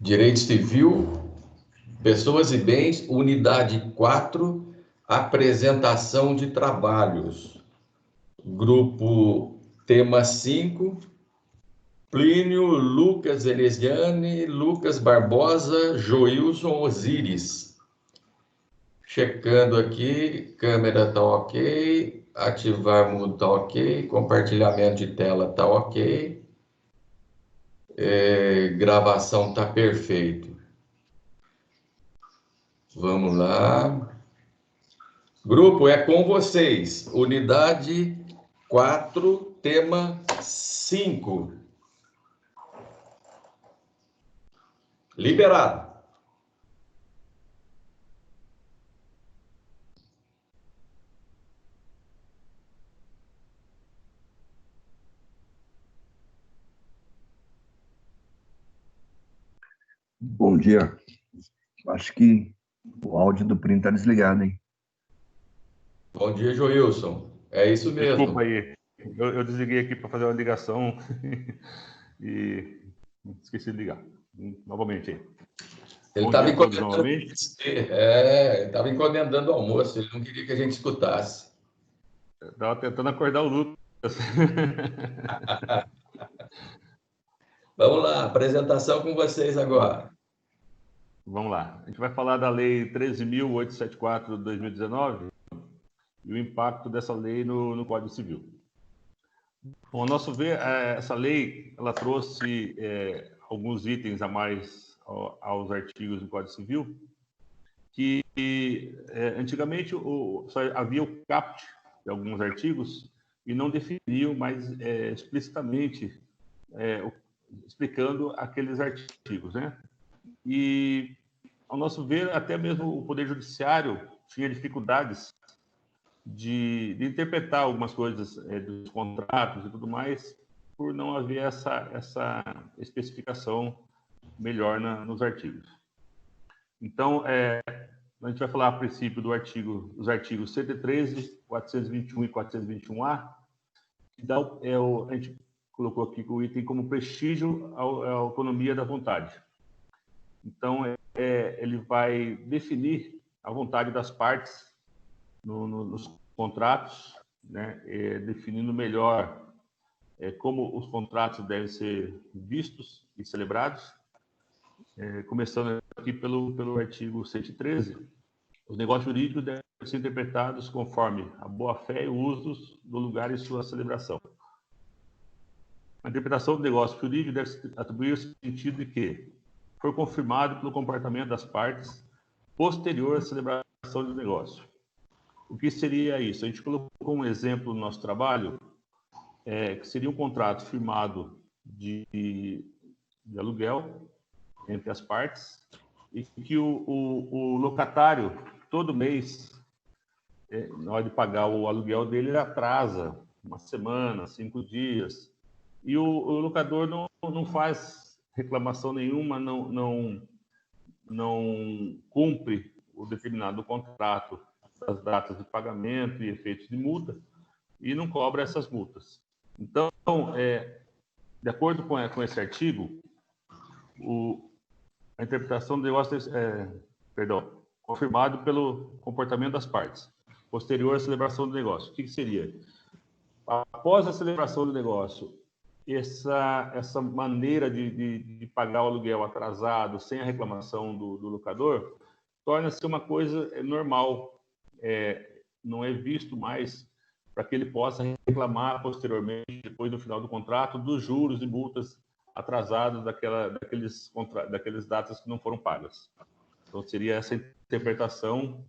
Direito Civil, Pessoas e Bens, Unidade 4, Apresentação de Trabalhos. Grupo Tema 5, Plínio, Lucas Elesiane, Lucas Barbosa, Joilson Osíris. Checando aqui, câmera tá ok, ativar mudo tá ok, compartilhamento de tela tá ok, gravação tá perfeito. Vamos lá. Grupo, é com vocês. Unidade 4, tema 5. Liberado. Bom dia. Acho que o áudio do print está desligado, hein? Bom dia, Joilson. É isso mesmo. Desculpa aí. Eu desliguei aqui para fazer uma ligação e esqueci de ligar. Novamente aí. Ele estava encomendando, ele estava encomendando o almoço, ele não queria que a gente escutasse. Estava tentando acordar o Lucas. Vamos lá, apresentação com vocês agora. Vamos lá. A gente vai falar da Lei 13.874 de 2019 e o impacto dessa lei no Código Civil. Bom, ao nosso ver, essa lei ela trouxe alguns itens a mais aos artigos do Código Civil, que antigamente só havia o caput de alguns artigos e não definiam mais explicitamente, explicando aqueles artigos, né? E, ao nosso ver, até mesmo o Poder Judiciário tinha dificuldades de interpretar algumas coisas dos contratos e tudo mais, por não haver essa especificação melhor nos artigos. Então, a gente vai falar a princípio dos artigos 113, 421 e 421-A, que a gente colocou aqui o item como prestígio à autonomia da vontade. Então, ele vai definir a vontade das partes nos contratos, né, definindo melhor como os contratos devem ser vistos e celebrados. Começando aqui pelo artigo 113, os negócios jurídicos devem ser interpretados conforme a boa-fé e o uso do lugar e sua celebração. A interpretação do negócio jurídico deve atribuir o sentido de que foi confirmado pelo comportamento das partes posterior à celebração do negócio. O que seria isso? A gente colocou um exemplo no nosso trabalho, que seria um contrato firmado de aluguel entre as partes e que o locatário, todo mês, na hora de pagar o aluguel dele, ele atrasa uma semana, 5 dias, e o locador não faz reclamação nenhuma, não cumpre o determinado contrato, as datas de pagamento e efeitos de multa, e não cobra essas multas. Então, de acordo com esse artigo, a interpretação do negócio confirmado pelo comportamento das partes, posterior à celebração do negócio. O que seria? Após a celebração do negócio, essa maneira de pagar o aluguel atrasado, sem a reclamação do locador, torna-se uma coisa normal. Não é visto mais para que ele possa reclamar posteriormente, depois do final do contrato, dos juros e multas atrasados daqueles datas que não foram pagas. Então, seria essa interpretação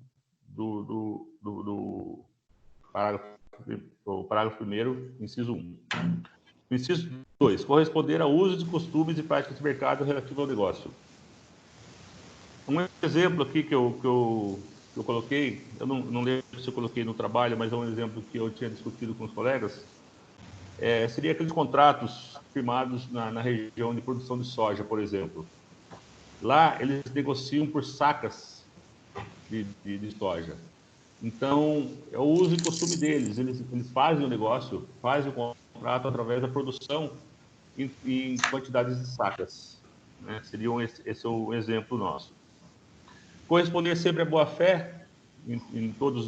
do parágrafo 1º, inciso 1. Inciso 2. Corresponder a usos, costumes e práticas de mercado relativo ao negócio. Um exemplo aqui que eu coloquei, eu não lembro se eu coloquei no trabalho, mas é um exemplo que eu tinha discutido com os colegas, seria aqueles contratos firmados na região de produção de soja, por exemplo. Lá, eles negociam por sacas de soja. Então, é o uso e costume deles. Eles fazem o negócio, fazem o contrato através da produção em quantidades de sacas. né? Esse é um exemplo nosso. Corresponder sempre à boa-fé, em todos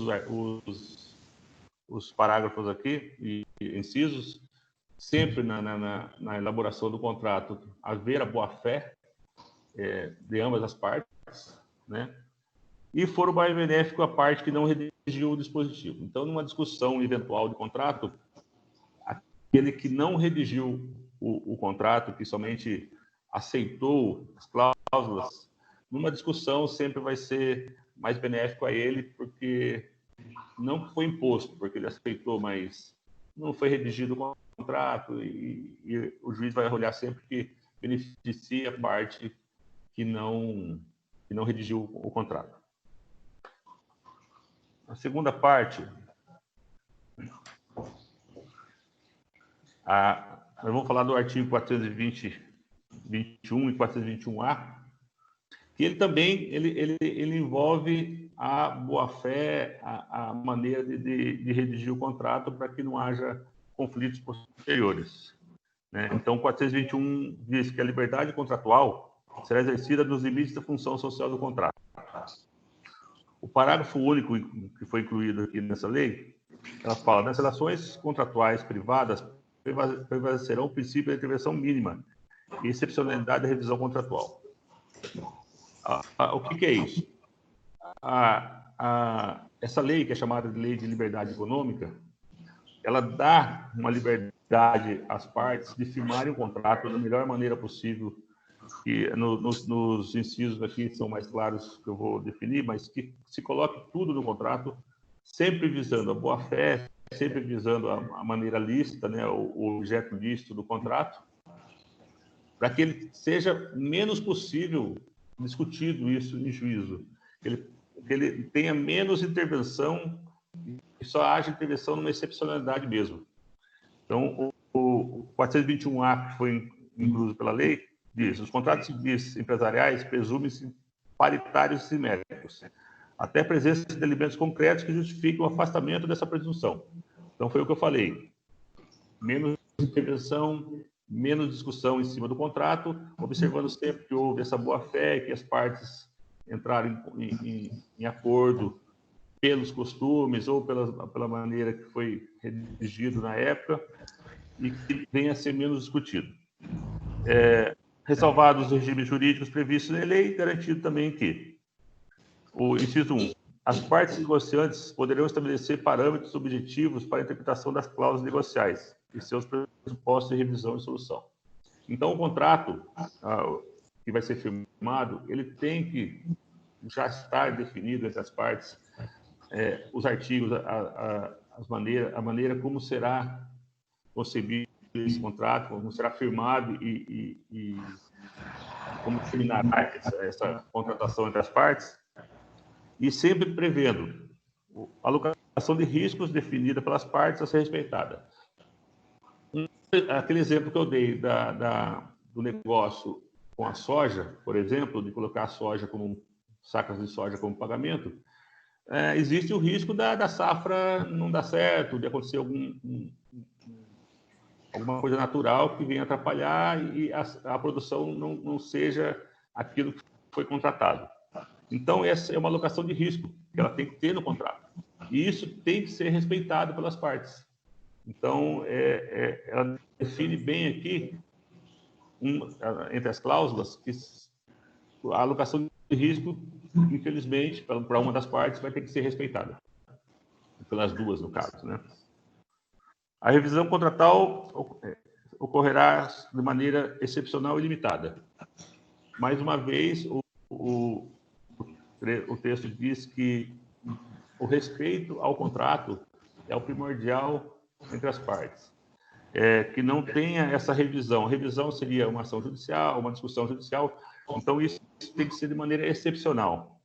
os parágrafos aqui e incisos, sempre na elaboração do contrato, haver a boa-fé de ambas as partes, né? E for o mais benéfico a parte que não redigiu o dispositivo. Então, numa discussão eventual de contrato, aquele que não redigiu o contrato, que somente aceitou as cláusulas, numa discussão sempre vai ser mais benéfico a ele, porque não foi imposto, porque ele aceitou, mas não foi redigido o contrato, e o juiz vai olhar sempre que beneficia a parte que não redigiu o contrato. A segunda parte, nós vamos falar do artigo 421 e 421-A, que ele também ele envolve a boa-fé, a maneira de redigir o contrato para que não haja conflitos posteriores, né? Então, 421 diz que a liberdade contratual será exercida nos limites da função social do contrato. O parágrafo único que foi incluído aqui nessa lei, ela fala: nas relações contratuais privadas prevalecerão o princípio da intervenção mínima e excepcionalidade da revisão contratual. O que é isso? Essa lei, que é chamada de Lei de Liberdade Econômica, ela dá uma liberdade às partes de firmarem o contrato da melhor maneira possível, que nos incisos aqui são mais claros que eu vou definir, mas que se coloque tudo no contrato, sempre visando a boa-fé, sempre visando a maneira lícita, né, o objeto lícito do contrato, para que ele seja menos possível discutido isso em juízo, que ele tenha menos intervenção e só haja intervenção numa excepcionalidade mesmo. Então, o 421-A, que foi incluso pela lei, diz: os contratos civis empresariais presumem-se paritários e simétricos, até a presença de elementos concretos que justifiquem o afastamento dessa presunção. Então, foi o que eu falei: menos intervenção, menos discussão em cima do contrato, observando sempre que houve essa boa-fé, que as partes entraram em acordo pelos costumes ou pela maneira que foi redigido na época, e que venha a ser menos discutido. Ressalvados os regimes jurídicos previstos na lei, garantido também que, o inciso 1, as partes negociantes poderão estabelecer parâmetros objetivos para a interpretação das cláusulas negociais e seus pressupostos de revisão e solução. Então, o contrato que vai ser firmado, ele tem que já estar definido entre as partes, os artigos, a maneira como será concebido esse contrato, como será firmado e como terminará essa contratação entre as partes, e sempre prevendo a alocação de riscos definida pelas partes a ser respeitada. Aquele exemplo que eu dei do negócio com a soja, por exemplo, de colocar a soja sacas de soja como pagamento, existe o risco da safra não dar certo, de acontecer alguma coisa natural que venha atrapalhar e a produção não seja aquilo que foi contratado. Então, essa é uma alocação de risco que ela tem que ter no contrato. E isso tem que ser respeitado pelas partes. Então, ela define bem aqui, entre as cláusulas, que a alocação de risco, infelizmente, para uma das partes, vai ter que ser respeitada. Pelas duas, no caso, né? A revisão contratual ocorrerá de maneira excepcional e limitada. Mais uma vez, o texto diz que o respeito ao contrato é o primordial entre as partes. Que não tenha essa revisão. A revisão seria uma ação judicial, uma discussão judicial. Então, isso tem que ser de maneira excepcional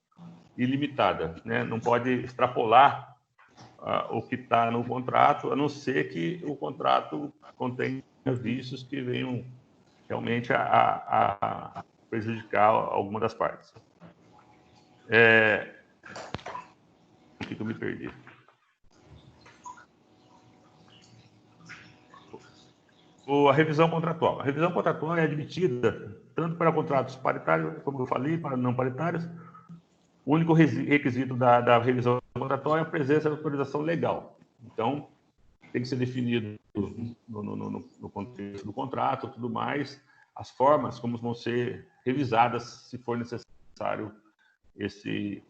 e limitada, né? Não pode extrapolar o que está no contrato, a não ser que o contrato contenha vícios que venham realmente a prejudicar alguma das partes. O que eu me perdi? A revisão contratual. A revisão contratual é admitida tanto para contratos paritários, como eu falei, para não paritários. O único requisito da revisão contratual é a presença da autorização legal. Então, tem que ser definido no contexto do contrato, tudo mais, as formas como vão ser revisadas, se for necessário esse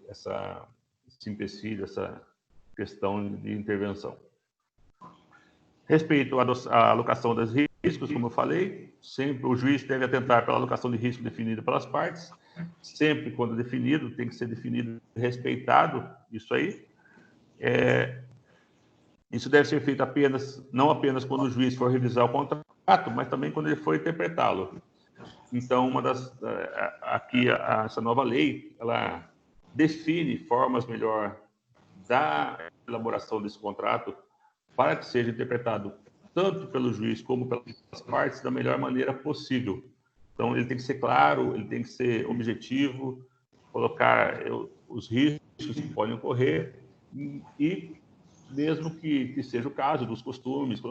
empecilho, essa questão de intervenção. Respeito à alocação dos riscos, como eu falei, sempre o juiz deve atentar pela alocação de risco definida pelas partes, sempre quando definido, tem que ser definido e respeitado isso aí. Isso deve ser feito não apenas quando o juiz for revisar o contrato, mas também quando ele for interpretá-lo. Então, essa nova lei, ela define formas melhor da elaboração desse contrato para que seja interpretado tanto pelo juiz como pelas partes da melhor maneira possível. Então, ele tem que ser claro, ele tem que ser objetivo, colocar os riscos que podem ocorrer e mesmo que seja o caso dos costumes,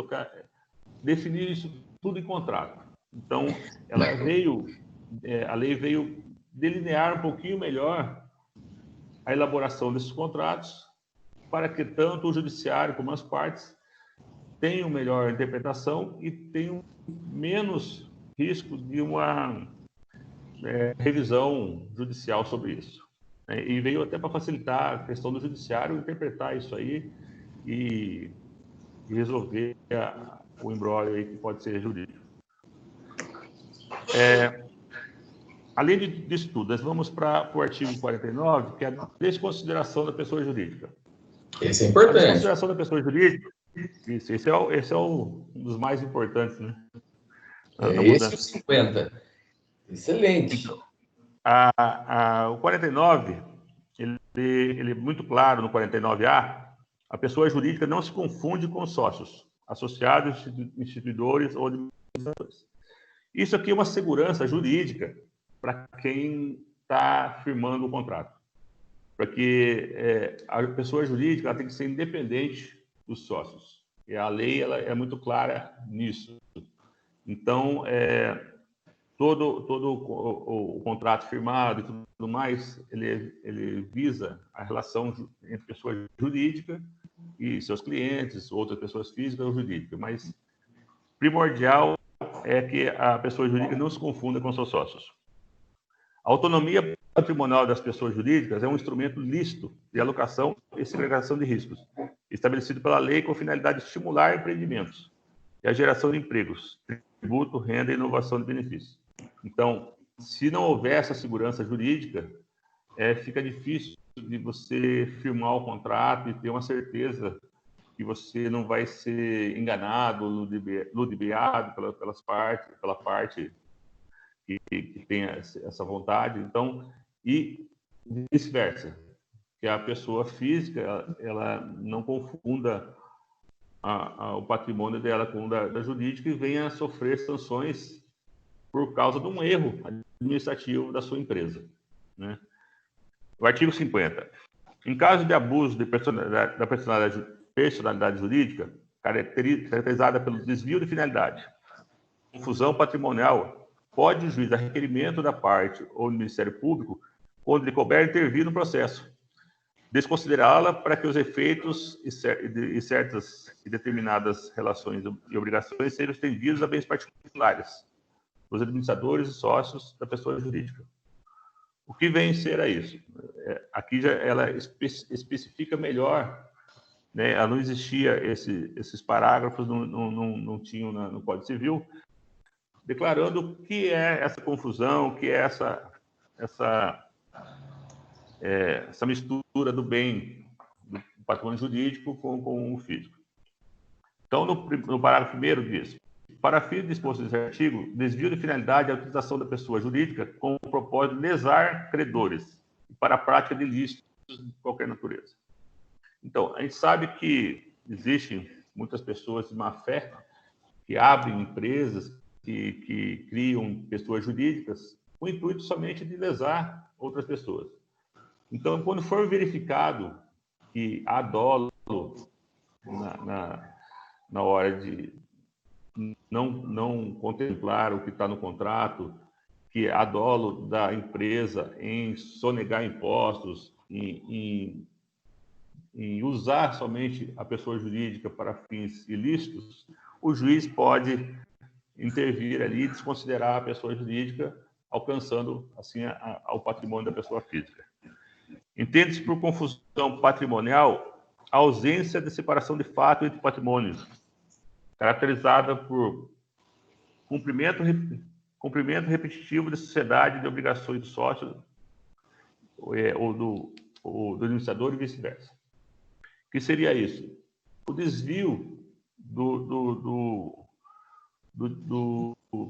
definir isso tudo em contrato. Então, a lei veio delinear um pouquinho melhor a elaboração desses contratos para que tanto o judiciário como as partes tenham melhor interpretação e tenham menos risco de uma revisão judicial sobre isso. E veio até para facilitar a questão do judiciário interpretar isso aí e resolver o imbróglio aí que pode ser jurídico. Além disso tudo, nós vamos para o artigo 49, que é a desconsideração da pessoa jurídica. Esse é importante. A desconsideração da pessoa jurídica, esse é um dos mais importantes, né? Esse é o 50. Excelente. O 49, ele é muito claro no 49A, a pessoa jurídica não se confunde com sócios, associados, instituidores ou administradores. Isso aqui é uma segurança jurídica para quem está firmando o contrato. Porque a pessoa jurídica ela tem que ser independente dos sócios. E a lei ela é muito clara nisso. Então, todo o contrato firmado e tudo mais, ele visa a relação entre pessoa jurídica e seus clientes, outras pessoas físicas ou jurídicas, mas primordial é que a pessoa jurídica não se confunda com seus sócios. A autonomia patrimonial das pessoas jurídicas é um instrumento lícito de alocação e segregação de riscos, estabelecido pela lei com finalidade de estimular empreendimentos e a geração de empregos, tributo, renda e inovação de benefícios. Então, se não houver essa segurança jurídica, fica difícil de você firmar o contrato e ter uma certeza que você não vai ser enganado, ludibriado pela parte que tem essa vontade. Então, e vice-versa, que a pessoa física ela não confunda o patrimônio dela com o da jurídica e venha a sofrer sanções por causa de um erro administrativo da sua empresa, né? O artigo 50. Em caso de abuso da personalidade jurídica, caracterizada pelo desvio de finalidade, confusão patrimonial, pode o juiz, a requerimento da parte ou do Ministério Público, quando lhe couber, intervir no processo, desconsiderá-la para que os efeitos e certas e determinadas relações e obrigações sejam estendidos a bens particulares dos administradores e sócios da pessoa jurídica. O que vem ser a isso? Aqui ela especifica melhor, né? Ela não existia esses parágrafos, não tinham no Código Civil, declarando o que é essa confusão, o que é essa mistura do bem, do patrimônio jurídico com o físico. Então, no parágrafo 1º diz: para fins dispostos nesse artigo, desvio de finalidade é a utilização da pessoa jurídica com o propósito de lesar credores e para a prática de ilícitos de qualquer natureza. Então, a gente sabe que existem muitas pessoas de má fé que abrem empresas, que criam pessoas jurídicas com o intuito somente de lesar outras pessoas. Então, quando for verificado que há dolo na hora não contemplar o que está no contrato, que há dolo da empresa em sonegar impostos, em usar somente a pessoa jurídica para fins ilícitos, o juiz pode intervir ali e desconsiderar a pessoa jurídica, alcançando, assim, ao patrimônio da pessoa física. Entende-se por confusão patrimonial a ausência de separação de fato entre patrimônios, caracterizada por cumprimento repetitivo de sociedade de obrigações do sócio ou do administrador e vice-versa. O que seria isso? O desvio do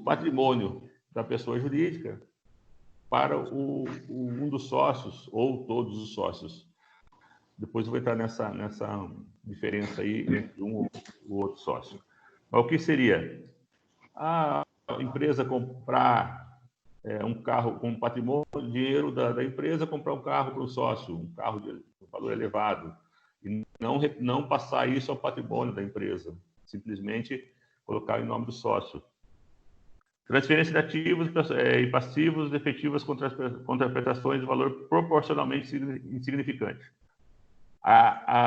patrimônio da pessoa jurídica para um dos sócios ou todos os sócios. Depois eu vou entrar nessa diferença aí entre um e o outro sócio. Mas o que seria? A empresa comprar um carro com patrimônio, dinheiro da empresa, comprar um carro para o sócio, um carro de valor elevado, e não passar isso ao patrimônio da empresa, simplesmente colocar em nome do sócio. Transferência de ativos e passivos efetivas contra prestações de valor proporcionalmente insignificante.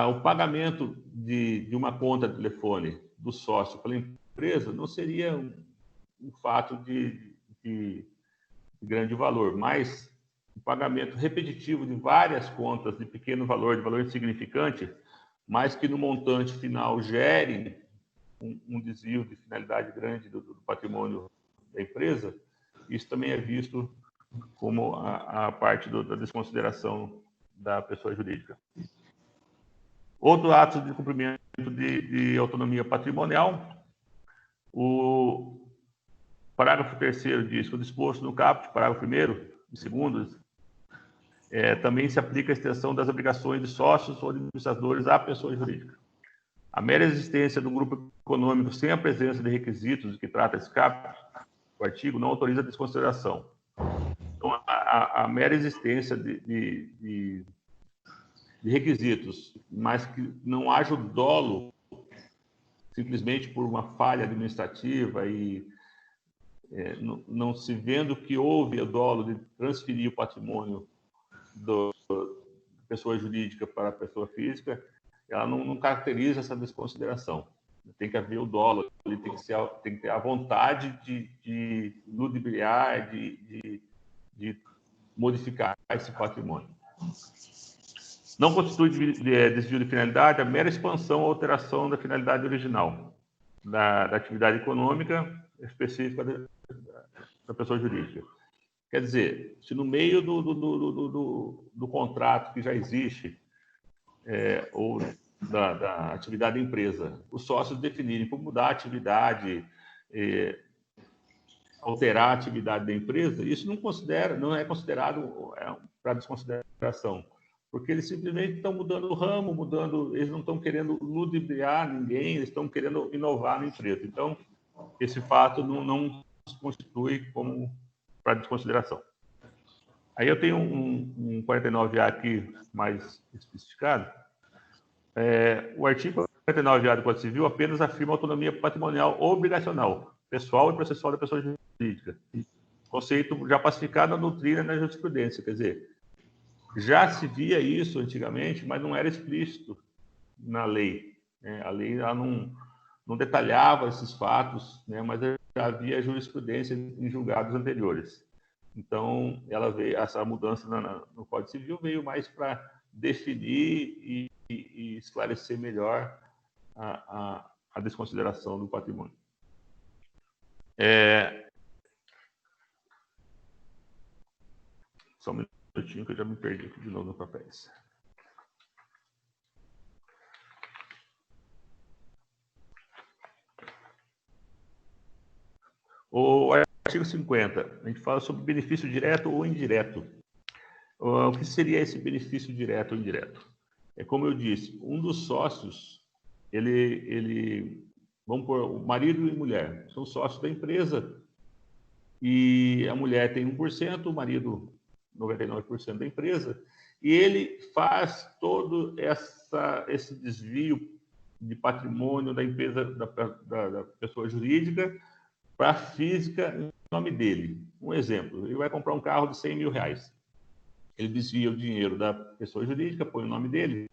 O pagamento de uma conta de telefone do sócio pela empresa não seria um fato de grande valor, mas o pagamento repetitivo de várias contas de pequeno valor, de valor insignificante, mas que no montante final gerem um desvio de finalidade grande do patrimônio da empresa, isso também é visto como a parte da desconsideração da pessoa jurídica. Outro ato de cumprimento de autonomia patrimonial, o parágrafo 3º diz que o disposto no caput, parágrafo 1º e 2º, também se aplica a extensão das obrigações de sócios ou administradores à pessoa jurídica. A mera existência do grupo econômico sem a presença de requisitos de que trata esse caput, o artigo não autoriza a desconsideração. Então, a mera existência de requisitos, mas que não haja o dolo simplesmente por uma falha administrativa e não se vendo que houve o dolo de transferir o patrimônio da pessoa jurídica para a pessoa física, ela não caracteriza essa desconsideração. Tem que haver o dolo, tem que ter a vontade de ludibriar, de modificar esse patrimônio. Não constitui desvio de finalidade a mera expansão ou alteração da finalidade original da atividade econômica específica da pessoa jurídica. Quer dizer, se no meio do contrato que já existe, ou da atividade da empresa, os sócios definirem por mudar a atividade, alterar a atividade da empresa, isso não é considerado para desconsideração, porque eles simplesmente estão mudando o ramo, eles não estão querendo ludibriar ninguém, eles estão querendo inovar na empresa. Então, esse fato não se constitui como para desconsideração. Aí eu tenho um 49A aqui mais especificado. O artigo 49A do Código Civil apenas afirma a autonomia patrimonial obrigacional, pessoal e processual da pessoa jurídica. Conceito já pacificado na doutrina e na jurisprudência. Quer dizer, já se via isso antigamente, mas não era explícito na lei. A lei ela não detalhava esses fatos, mas já havia jurisprudência em julgados anteriores. Então, essa mudança no Código Civil veio mais para definir e esclarecer melhor a desconsideração do patrimônio. Só um minutinho que eu já me perdi aqui de novo nos papéis. O artigo 50, a gente fala sobre benefício direto ou indireto. O que seria esse benefício direto ou indireto? É como eu disse, um dos sócios, vamos pôr, o marido e mulher, são sócios da empresa, e a mulher tem 1%, o marido 99% da empresa, e ele faz todo esse desvio de patrimônio da empresa, da pessoa jurídica para a física em nome dele. Um exemplo, ele vai comprar um carro de 100 mil reais. Ele desvia o dinheiro da pessoa jurídica, põe o nome dele,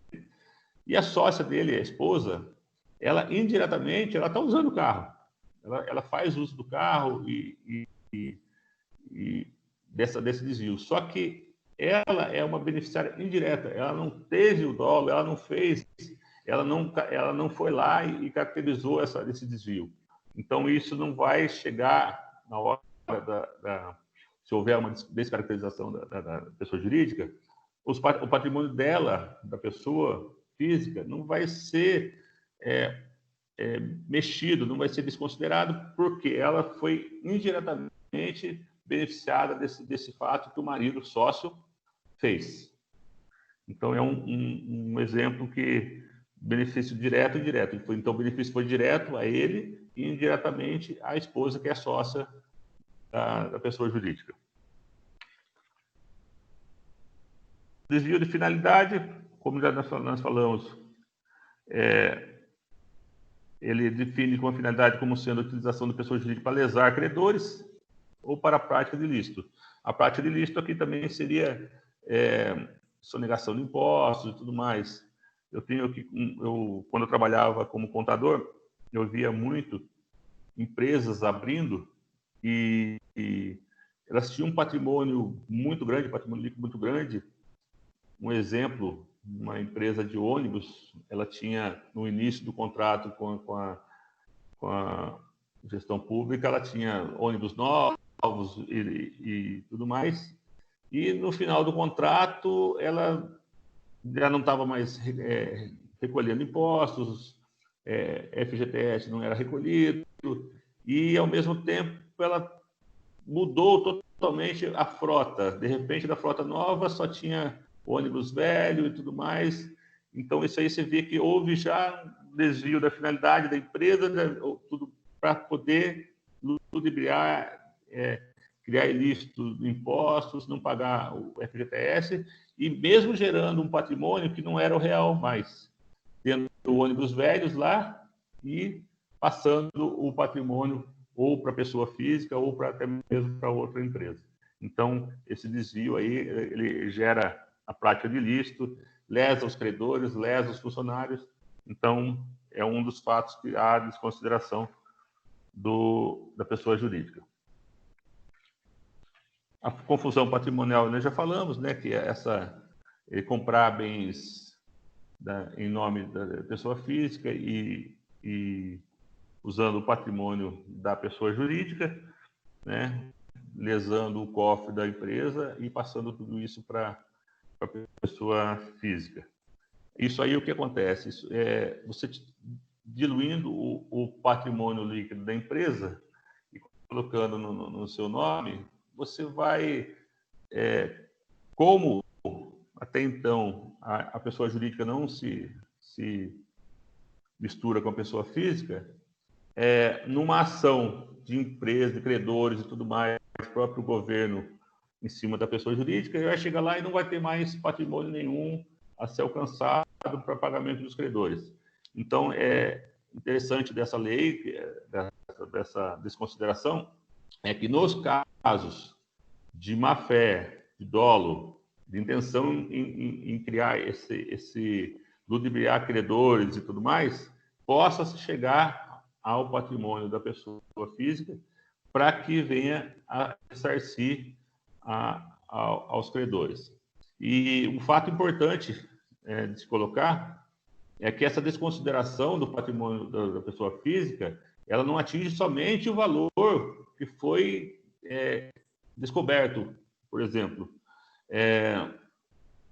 e a sócia dele, a esposa, ela indiretamente, ela está usando o carro. Ela faz uso do carro e desse desvio. Só que ela é uma beneficiária indireta. Ela não teve o dolo, ela não fez, ela não foi lá e caracterizou esse desvio. Então, isso não vai chegar na hora se houver uma descaracterização da pessoa jurídica, o patrimônio dela, da pessoa física, não vai ser mexido, não vai ser desconsiderado, porque ela foi indiretamente beneficiada desse fato que o marido sócio fez. Então, é um exemplo que benefício direto e indireto. Então, o benefício foi direto a ele e indiretamente à esposa, que é sócia da pessoa jurídica. Desvio de finalidade, como já nós falamos, ele define como finalidade como sendo a utilização da pessoa jurídica para lesar credores ou para a prática de ilícito. A prática de ilícito aqui também seria sonegação de impostos e tudo mais. Quando eu trabalhava como contador, eu via muito empresas abrindo e elas tinham um patrimônio muito grande, patrimônio líquido muito grande. Um exemplo, uma empresa de ônibus, ela tinha, no início do contrato com a gestão pública, ela tinha ônibus novos e tudo mais, e no final do contrato, ela já não estava mais recolhendo impostos, FGTS não era recolhido, e, ao mesmo tempo, ela mudou totalmente a frota. De repente, da frota nova, só tinha ônibus velho e tudo mais. Então, isso aí você vê que houve já um desvio da finalidade da empresa, tudo para poder ludibriar, criar ilícito de impostos, não pagar o FGTS, e mesmo gerando um patrimônio que não era o real mais, tendo ônibus velhos lá e passando o patrimônio ou para a pessoa física ou até mesmo para outra empresa. Então, esse desvio aí, ele gera a prática de ilícito, lesa os credores, lesa os funcionários. Então, é um dos fatos que há desconsideração da pessoa jurídica. A confusão patrimonial, nós já falamos, né, que é comprar bens em nome da pessoa física e usando o patrimônio da pessoa jurídica, né, lesando o cofre da empresa e passando tudo isso para a pessoa física. Isso aí, o que acontece? Você diluindo o patrimônio líquido da empresa e colocando no seu nome, você vai, como até então a pessoa jurídica não se mistura com a pessoa física, numa ação de empresa, de credores e tudo mais, o próprio governo em cima da pessoa jurídica, vai chegar lá e não vai ter mais patrimônio nenhum a ser alcançado para pagamento dos credores. Então, é interessante dessa lei, dessa desconsideração, é que nos casos de má-fé, de dolo, de intenção em criar esse ludibriar credores e tudo mais, possa-se chegar ao patrimônio da pessoa física para que venha a ressarcir aos credores. E um fato importante de se colocar é que essa desconsideração do patrimônio da pessoa física, ela não atinge somente o valor que foi descoberto. Por exemplo,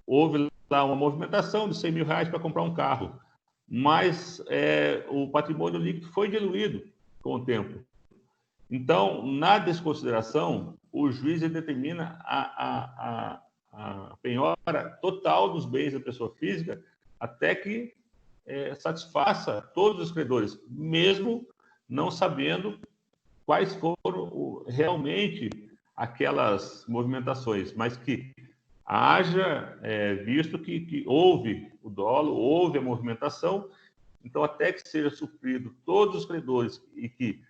houve lá uma movimentação de 100 mil reais para comprar um carro, mas o patrimônio líquido foi diluído com o tempo. Então, na desconsideração, o juiz determina a penhora total dos bens da pessoa física até que satisfaça todos os credores, mesmo não sabendo quais foram realmente aquelas movimentações, mas que haja visto que houve o dolo, houve a movimentação Então, até que seja suprido todos os credores e que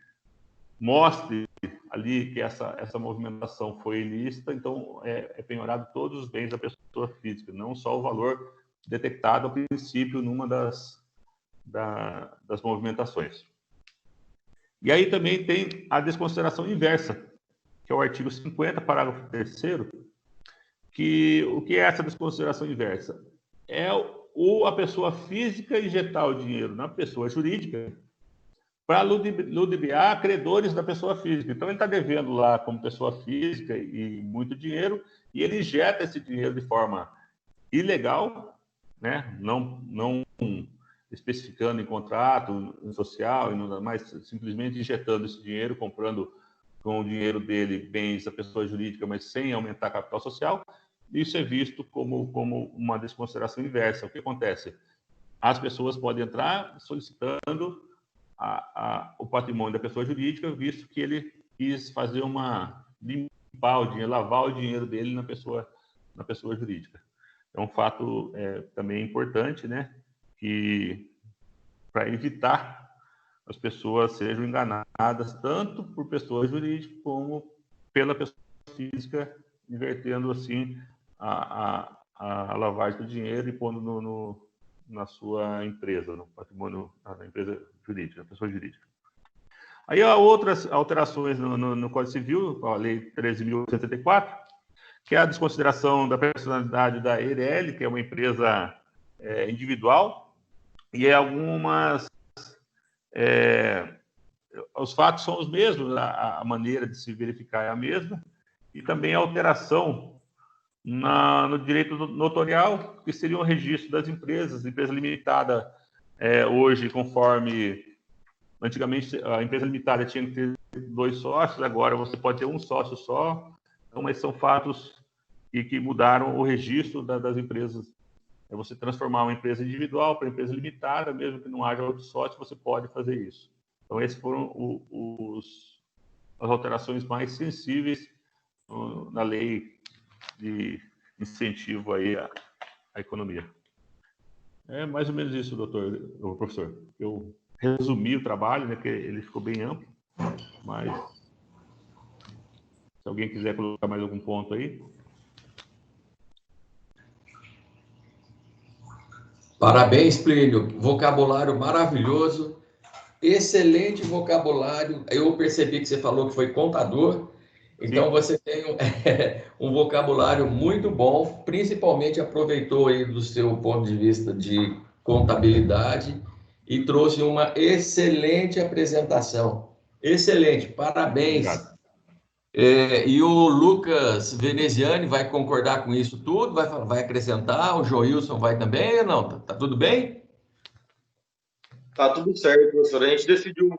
mostre ali que essa movimentação foi ilícita, então é penhorado todos os bens da pessoa física, não só o valor detectado ao princípio numa das movimentações. E aí também tem a desconsideração inversa, que é o artigo 50, parágrafo 3º, que o que é essa desconsideração inversa? É a pessoa física injetar o dinheiro na pessoa jurídica para ludibriar credores da pessoa física. Então, ele está devendo lá como pessoa física e muito dinheiro, e ele injeta esse dinheiro de forma ilegal, né? Não especificando em contrato social, e não, mas simplesmente injetando esse dinheiro, comprando com o dinheiro dele bens da pessoa jurídica, mas sem aumentar capital social. Isso é visto como uma desconsideração inversa. O que acontece? As pessoas podem entrar solicitando o patrimônio da pessoa jurídica, visto que ele quis fazer limpar o dinheiro, lavar o dinheiro dele na pessoa jurídica. É um fato também importante, né, que para evitar as pessoas sejam enganadas tanto por pessoa jurídica como pela pessoa física, invertendo assim a lavagem do dinheiro e pondo na sua empresa, no patrimônio da empresa jurídica, da pessoa jurídica. Aí há outras alterações no Código Civil, a Lei 13.874, que é a desconsideração da personalidade da EIRELI, que é uma empresa individual, e algumas... os fatos são os mesmos, a maneira de se verificar é a mesma, e também a alteração no direito notorial, que seria o registro das empresas. Empresa limitada, hoje, conforme... Antigamente, a empresa limitada tinha que ter 2 sócios, agora você pode ter um sócio só. Então, mas são fatos que mudaram o registro das empresas. É você transformar uma empresa individual para empresa limitada, mesmo que não haja outro sócio, você pode fazer isso. Então, essas foram as alterações mais sensíveis na lei de incentivo aí à economia. É mais ou menos isso, professor. Eu resumi o trabalho, né, que ele ficou bem amplo, mas se alguém quiser colocar mais algum ponto aí. Parabéns, Plínio. Vocabulário maravilhoso. Excelente vocabulário. Eu percebi que você falou que foi contador. Então, você tem um vocabulário muito bom, principalmente aproveitou aí do seu ponto de vista de contabilidade e trouxe uma excelente apresentação. Excelente, parabéns. E o Lucas Veneziani vai concordar com isso tudo? Vai acrescentar? O Joilson vai também ou não? Tá tudo bem? Tá tudo certo, professor. A gente decidiu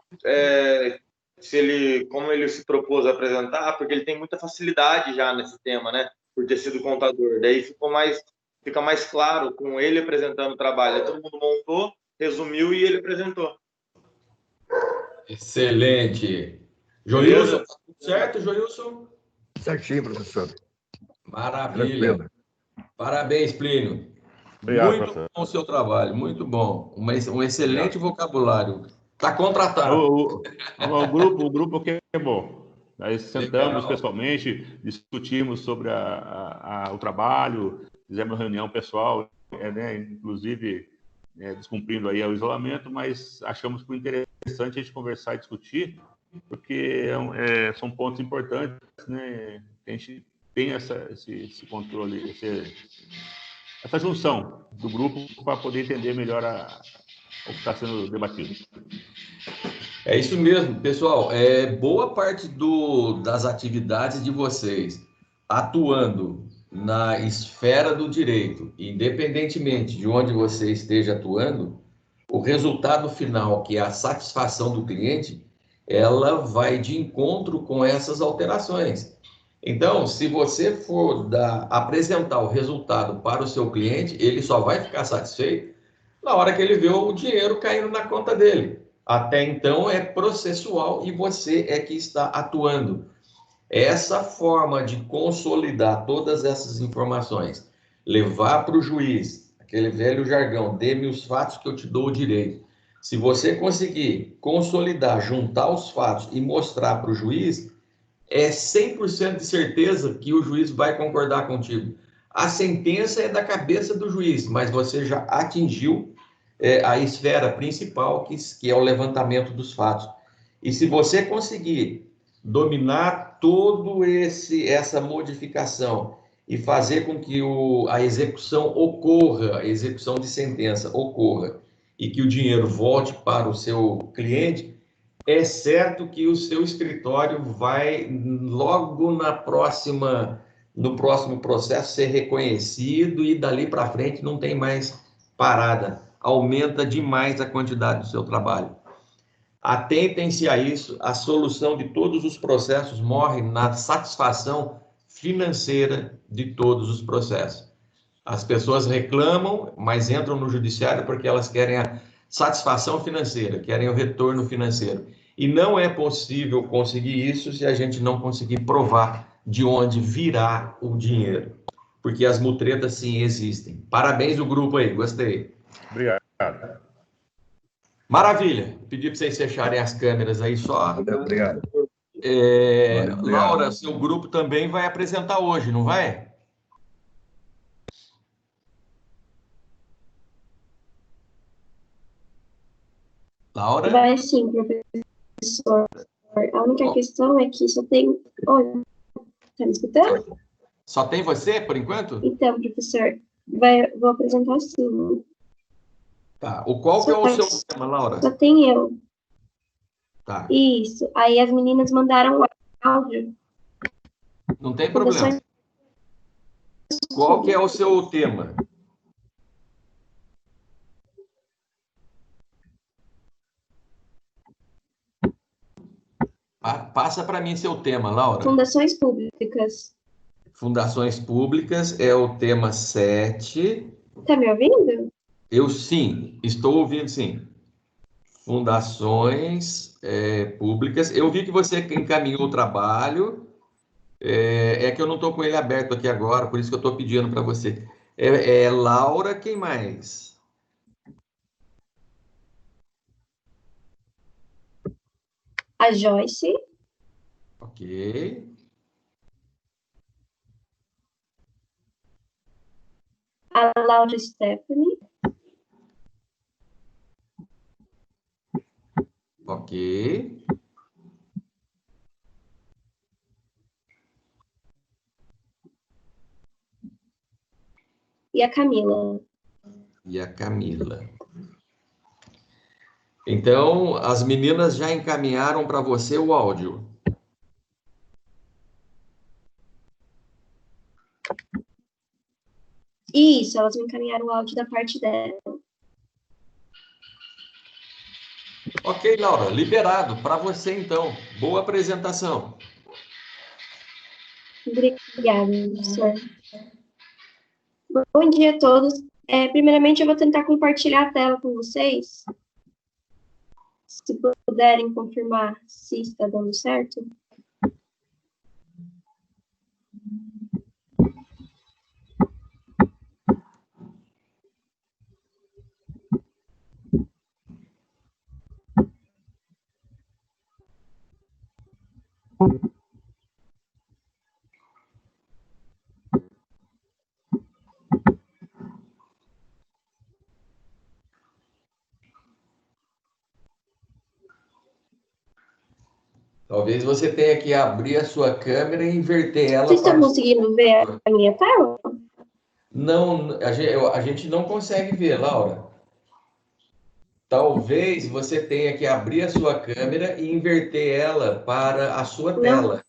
como ele se propôs a apresentar, porque ele tem muita facilidade já nesse tema, né? Por ter sido contador. Daí fica mais claro com ele apresentando o trabalho. Aí todo mundo montou, resumiu e ele apresentou. Excelente. Joilson, tá tudo certo, Joilson? Certinho, professor. Maravilha. Tranquilo. Parabéns, Plínio. Obrigado, muito professor. bom o seu trabalho, muito bom. Um excelente vocabulário. Está contratado. O grupo que é bom. Aí sentamos Legal. pessoalmente, discutimos sobre o trabalho, fizemos uma reunião pessoal, né, inclusive descumprindo aí o isolamento, mas achamos por interessante a gente conversar e discutir, porque são pontos importantes, né? A gente tem esse controle, essa junção do grupo para poder entender melhor o que está sendo debatido. É isso mesmo, pessoal. Boa parte das atividades de vocês atuando na esfera do direito, independentemente de onde você esteja atuando, o resultado final, que é a satisfação do cliente, ela vai de encontro com essas alterações. Então, se você for apresentar o resultado para o seu cliente, ele só vai ficar satisfeito na hora que ele vê o dinheiro caindo na conta dele. Até então é processual e você é que está atuando. Essa forma de consolidar todas essas informações, levar para o juiz, aquele velho jargão, dê-me os fatos que eu te dou o direito. Se você conseguir consolidar, juntar os fatos e mostrar para o juiz, é 100% de certeza que o juiz vai concordar contigo. A sentença é da cabeça do juiz, mas você já atingiu a esfera principal, que é o levantamento dos fatos. E se você conseguir dominar essa modificação e fazer com que a execução ocorra, a execução de sentença ocorra, e que o dinheiro volte para o seu cliente, é certo que o seu escritório vai, logo no próximo processo, ser reconhecido e dali para frente não tem mais parada. Aumenta demais a quantidade do seu trabalho. Atentem-se a isso, a solução de todos os processos morre na satisfação financeira de todos os processos. As pessoas reclamam, mas entram no judiciário porque elas querem a satisfação financeira, querem o retorno financeiro. E não é possível conseguir isso se a gente não conseguir provar de onde virá o dinheiro. Porque as mutretas, sim, existem. Parabéns do grupo aí, gostei. Obrigado. Maravilha. Pedi para vocês fecharem as câmeras aí só. Obrigado. Laura, seu grupo também vai apresentar hoje, não vai? Laura? Vai sim, professor. A única questão é que só tem... Oi, tá me escutando? Só tem você, por enquanto? Então, professor, vou apresentar sim. Tá. Qual que é o seu tema, Laura? Só tem eu. Tá. Isso. Aí as meninas mandaram o áudio. Não tem problema. Qual que é o seu tema? Passa para mim seu tema, Laura. Fundações públicas. Fundações públicas é o tema 7. Tá me ouvindo? Eu sim, estou ouvindo sim. Fundações públicas. Eu vi que você encaminhou o trabalho. É que eu não estou com ele aberto aqui agora, por isso que eu estou pedindo para você. Laura, quem mais? A Joyce. Ok. A Laura Stephanie. Ok. E a Camila. E a Camila. Então, as meninas já encaminharam para você o áudio. Isso, elas me encaminharam o áudio da parte dela. Ok, Laura, liberado para você então. Boa apresentação. Obrigada, professor. Bom dia a todos. Primeiramente, eu vou tentar compartilhar a tela com vocês. Se puderem confirmar se está dando certo. Talvez você tenha que abrir a sua câmera e inverter ela. Vocês estão conseguindo ver a minha tela? Não, a gente não consegue ver, Laura. Talvez você tenha que abrir a sua câmera e inverter ela para a sua tela.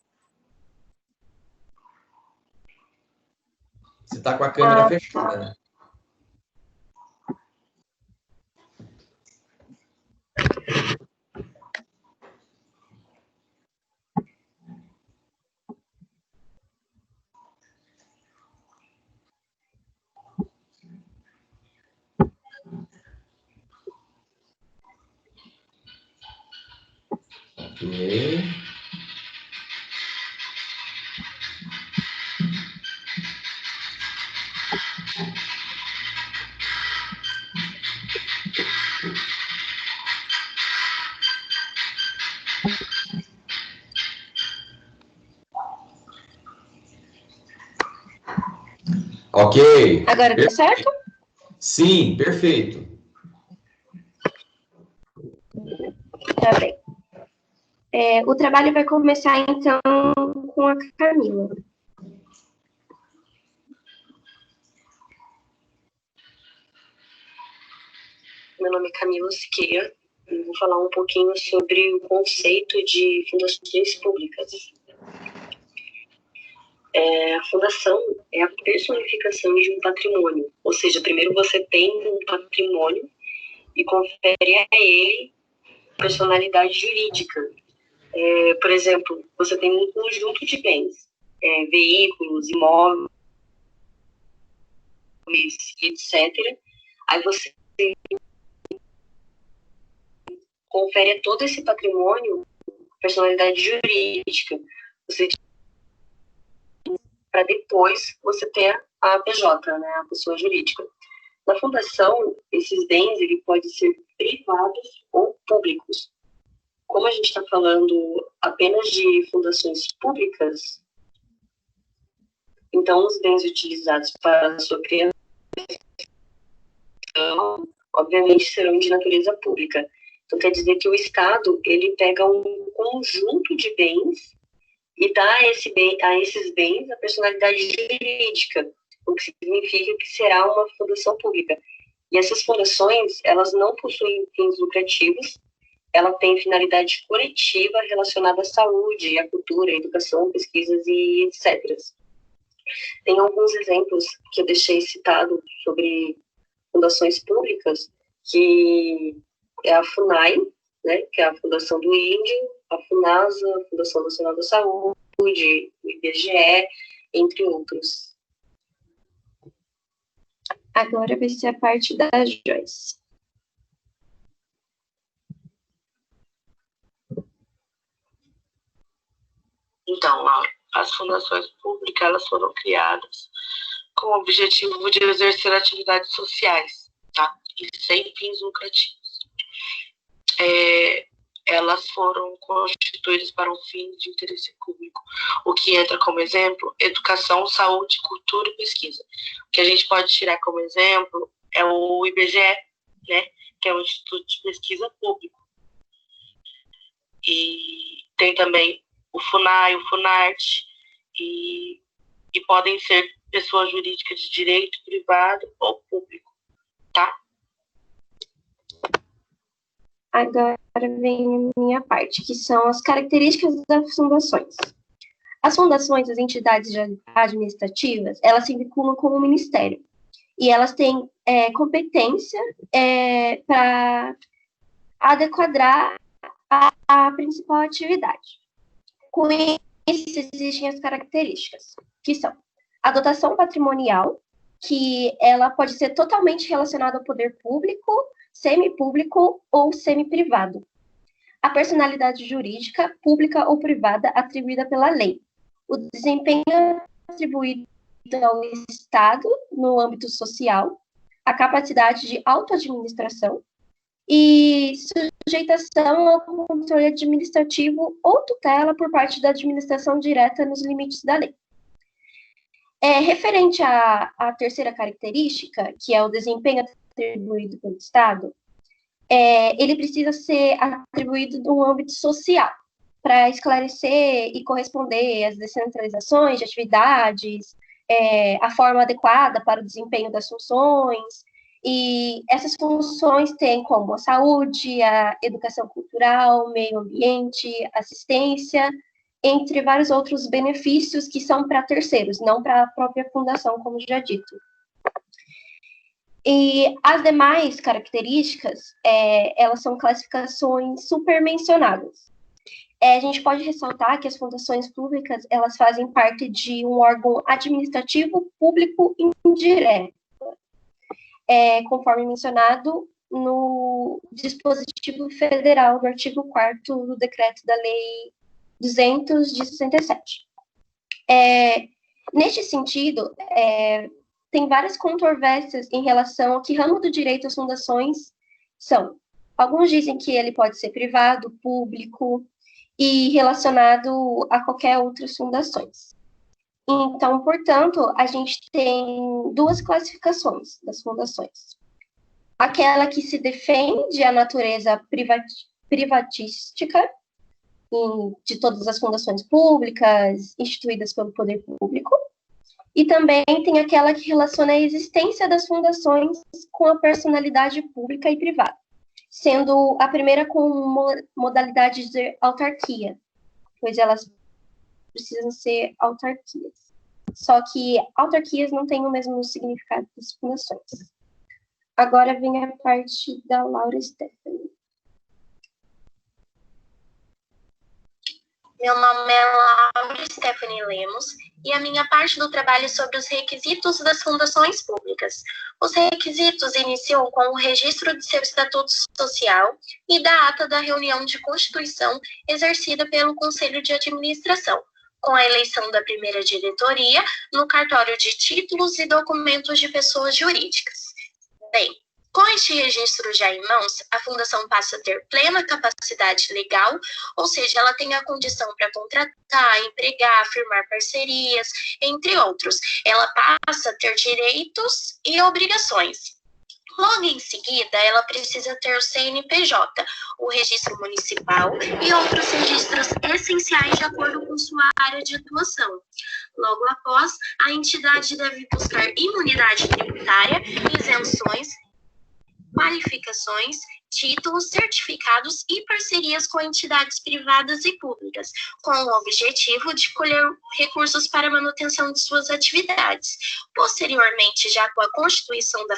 Você está com a câmera fechada. Ok. Ok. Agora tá certo? Sim, perfeito. Tá bem. O trabalho vai começar, então, com a Camila. Meu nome é Camila Siqueira. Eu vou falar um pouquinho sobre o conceito de fundações públicas. A fundação é a personificação de um patrimônio, ou seja, primeiro você tem um patrimônio e confere a ele personalidade jurídica. Por exemplo, você tem um conjunto de bens, veículos, imóveis, etc. Aí você confere a todo esse patrimônio personalidade jurídica. Você para depois você ter a PJ, né, a pessoa jurídica. Na fundação, esses bens ele pode ser privados ou públicos. Como a gente está falando apenas de fundações públicas, então os bens utilizados para a sua criação, obviamente, serão de natureza pública. Então, quer dizer que o Estado, ele pega um conjunto de bens e dá a esses bens a personalidade jurídica, o que significa que será uma fundação pública. E essas fundações, elas não possuem fins lucrativos, ela tem finalidade coletiva relacionada à saúde, à cultura, à educação, pesquisas e etc. Tem alguns exemplos que eu deixei citado sobre fundações públicas, que é a FUNAI, né, que é a Fundação do Índio, a FUNASA, a Fundação Nacional da Saúde, o IBGE, entre outros. Agora vai ser a parte da Joyce. Então, Laura, as fundações públicas elas foram criadas com o objetivo de exercer atividades sociais, tá? E sem fins lucrativos. Elas foram constituídas para um fim de interesse público, o que entra como exemplo educação, saúde, cultura e pesquisa. O que a gente pode tirar como exemplo é o IBGE, né, que é o Instituto de Pesquisa Público. E tem também o FUNAI, o FUNARTE, e podem ser pessoas jurídicas de direito privado ou público, tá? Agora vem a minha parte, que são as características das fundações. As fundações, as entidades administrativas, elas se vinculam com o Ministério. E elas têm competência para adequar a principal atividade. Com isso, existem as características, que são a dotação patrimonial, que ela pode ser totalmente relacionada ao poder público, semipúblico ou semiprivado. A personalidade jurídica, pública ou privada, atribuída pela lei. O desempenho atribuído ao Estado no âmbito social, a capacidade de autoadministração e sujeitação ao controle administrativo ou tutela por parte da administração direta nos limites da lei. Referente à terceira característica, que é o desempenho atribuído pelo Estado, ele precisa ser atribuído no âmbito social, para esclarecer e corresponder às descentralizações de atividades, a forma adequada para o desempenho das funções, e essas funções têm como a saúde, a educação cultural, meio ambiente, assistência, entre vários outros benefícios que são para terceiros, não para a própria fundação, como já dito. E as demais características, elas são classificações supermencionadas. A gente pode ressaltar que as fundações públicas, elas fazem parte de um órgão administrativo público indireto, conforme mencionado no dispositivo federal do artigo 4º do decreto da lei 200 de 67. Neste sentido, tem várias controvérsias em relação ao que ramo do direito as fundações são. Alguns dizem que ele pode ser privado, público e relacionado a qualquer outras fundações. Então, portanto, a gente tem duas classificações das fundações. Aquela que se defende a natureza privatística de todas as fundações públicas instituídas pelo poder público, e também tem aquela que relaciona a existência das fundações com a personalidade pública e privada, sendo a primeira com modalidade de autarquia, pois elas precisam ser autarquias. Só que autarquias não têm o mesmo significado das fundações. Agora vem a parte da Laura Stephanie. Meu nome é Laura Stephanie Lemos e a minha parte do trabalho é sobre os requisitos das fundações públicas. Os requisitos iniciam com o registro de seu estatuto social e da ata da reunião de constituição exercida pelo Conselho de Administração, com a eleição da primeira diretoria no cartório de títulos e documentos de pessoas jurídicas. Bem, com este registro já em mãos, a fundação passa a ter plena capacidade legal, ou seja, ela tem a condição para contratar, empregar, firmar parcerias, entre outros. Ela passa a ter direitos e obrigações. Logo em seguida, ela precisa ter o CNPJ, o registro municipal e outros registros essenciais de acordo com sua área de atuação. Logo após, a entidade deve buscar imunidade tributária, isenções, qualificações, títulos, certificados e parcerias com entidades privadas e públicas, com o objetivo de colher recursos para a manutenção de suas atividades. Posteriormente, já com a constituição da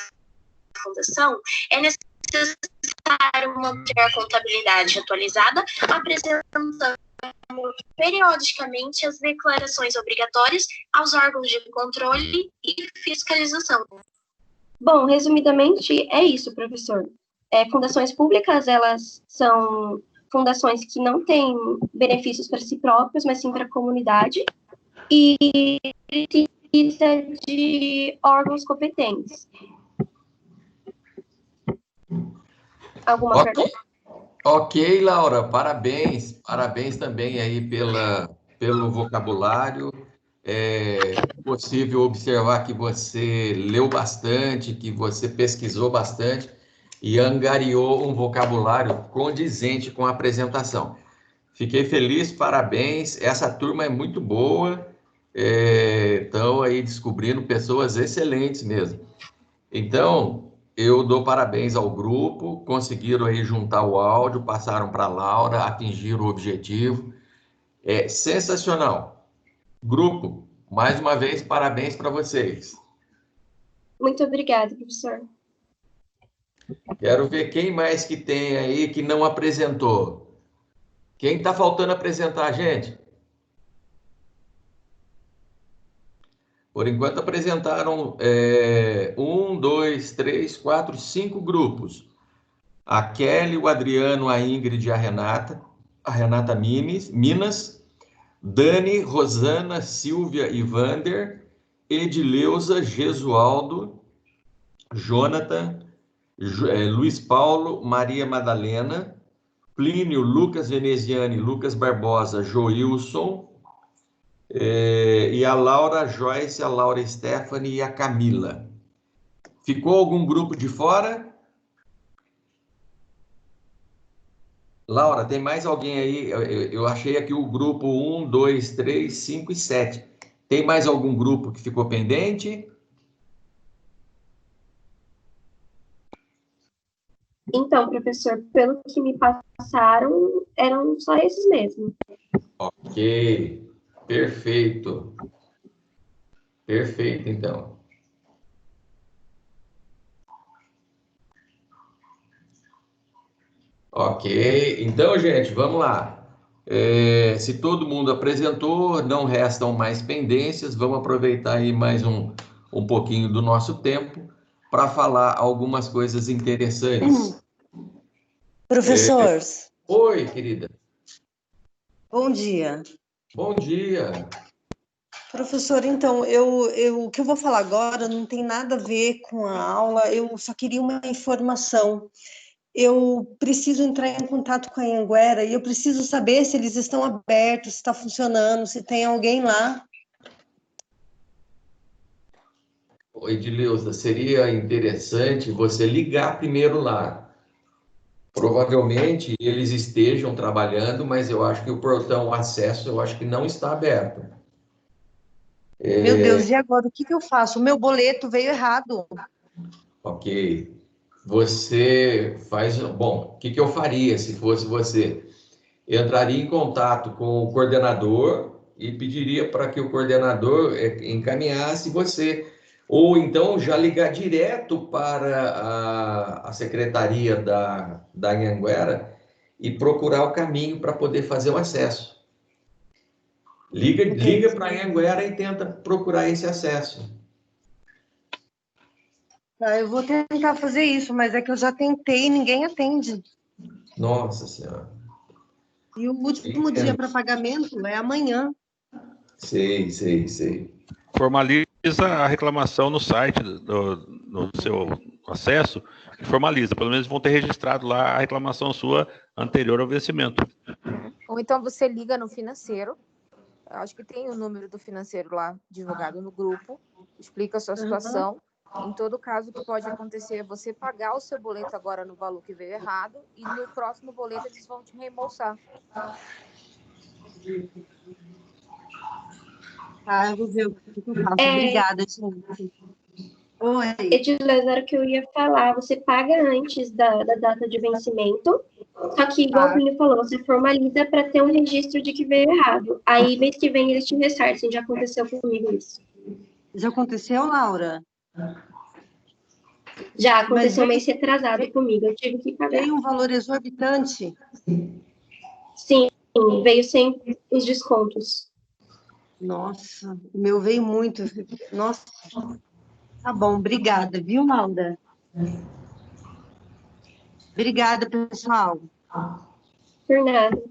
fundação, é necessário manter a contabilidade atualizada, apresentando periodicamente as declarações obrigatórias aos órgãos de controle e fiscalização. Bom, resumidamente, é isso, professor. Fundações públicas, elas são fundações que não têm benefícios para si próprios, mas sim para a comunidade, e precisa de órgãos competentes. Alguma pergunta? Ok, Laura, parabéns. Parabéns também aí pelo vocabulário. É possível observar que você leu bastante, que você pesquisou bastante e angariou um vocabulário condizente com a apresentação. Fiquei feliz, parabéns. Essa turma é muito boa. Estão aí descobrindo pessoas excelentes mesmo. Então, eu dou parabéns ao grupo, conseguiram aí juntar o áudio, passaram para a Laura, atingiram o objetivo. É sensacional. Grupo, mais uma vez, parabéns para vocês. Muito obrigada, professor. Quero ver quem mais que tem aí que não apresentou. Quem está faltando apresentar, gente? Por enquanto, apresentaram 1, 2, 3, 4, 5 grupos. A Kelly, o Adriano, a Ingrid e a Renata Minas, Dani, Rosana, Silvia e Vander, Edileuza, Gesualdo, Jonathan, Luiz Paulo, Maria Madalena, Plínio, Lucas Veneziane, Lucas Barbosa, Joilson, e a Laura Joyce, a Laura Stephanie e a Camila. Ficou algum grupo de fora? Laura, tem mais alguém aí? Eu achei aqui o grupo 1, 2, 3, 5 e 7. Tem mais algum grupo que ficou pendente? Então, professor, pelo que me passaram, eram só esses mesmo. Ok, perfeito. Perfeito, então. Ok, então, gente, vamos lá. Se todo mundo apresentou, não restam mais pendências, vamos aproveitar aí mais um pouquinho do nosso tempo para falar algumas coisas interessantes. Professor. Oi, querida. Bom dia. Bom dia. Professor, então, o que eu vou falar agora não tem nada a ver com a aula, eu só queria uma informação. Eu preciso entrar em contato com a Anhanguera e eu preciso saber se eles estão abertos, se está funcionando, se tem alguém lá. Edileuza, seria interessante você ligar primeiro lá. Provavelmente eles estejam trabalhando, mas eu acho que o portão acesso, eu acho que não está aberto. Meu Deus, e agora? O que eu faço? O meu boleto veio errado. Ok. Você faz... Bom, o que eu faria se fosse você? Eu entraria em contato com o coordenador e pediria para que o coordenador encaminhasse você. Ou então já ligar direto para a secretaria da Anhanguera e procurar o caminho para poder fazer o acesso. Liga para a Anhanguera e tenta procurar esse acesso. Tá, eu vou tentar fazer isso, mas é que eu já tentei e ninguém atende. Nossa Senhora. E o último dia para pagamento é amanhã. Sei. Formaliza a reclamação no site no seu acesso e formaliza. Pelo menos vão ter registrado lá a reclamação sua anterior ao vencimento. Ou então você liga no financeiro. Eu acho que tem o número do financeiro lá divulgado no grupo. Explica a sua situação. Em todo caso, o que pode acontecer é você pagar o seu boleto agora no valor que veio errado e no próximo boleto eles vão te reembolsar. Tá, eu vou ver o que eu faço. Obrigada, gente. Oi. Edileuza, era o que eu ia falar. Você paga antes da data de vencimento, só que, igual o Plínio falou, você formaliza para ter um registro de que veio errado. Aí, mês que vem, eles te ressarcem. Já aconteceu comigo isso. Já aconteceu, Laura? Já aconteceu mês retrasado comigo. Eu tive que pagar. Veio um valor exorbitante? Sim, veio sem os descontos. Nossa, o meu veio muito. Nossa. Tá bom, obrigada, viu, Laura? Obrigada, pessoal. Por nada.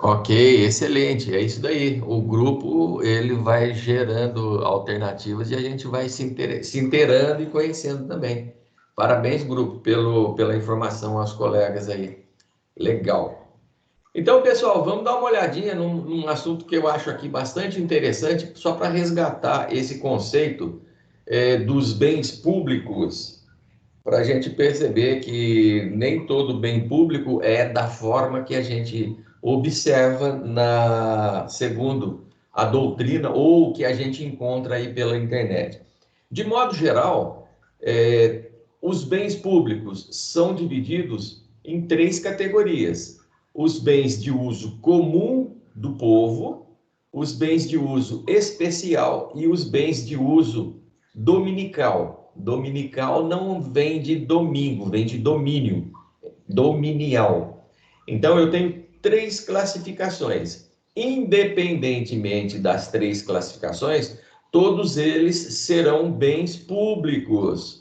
Ok, excelente, é isso daí. O grupo, ele vai gerando alternativas e a gente vai se inteirando e conhecendo também. Parabéns, grupo, pela informação aos colegas aí. Legal. Então, pessoal, vamos dar uma olhadinha num assunto que eu acho aqui bastante interessante, só para resgatar esse conceito dos bens públicos, para a gente perceber que nem todo bem público é da forma que a gente observa segundo a doutrina ou que a gente encontra aí pela internet. De modo geral, os bens públicos são divididos em 3 categorias: os bens de uso comum do povo, os bens de uso especial e os bens de uso dominical. Dominical não vem de domingo, vem de domínio, dominial. Então, eu tenho 3 classificações. Independentemente das 3 classificações, todos eles serão bens públicos.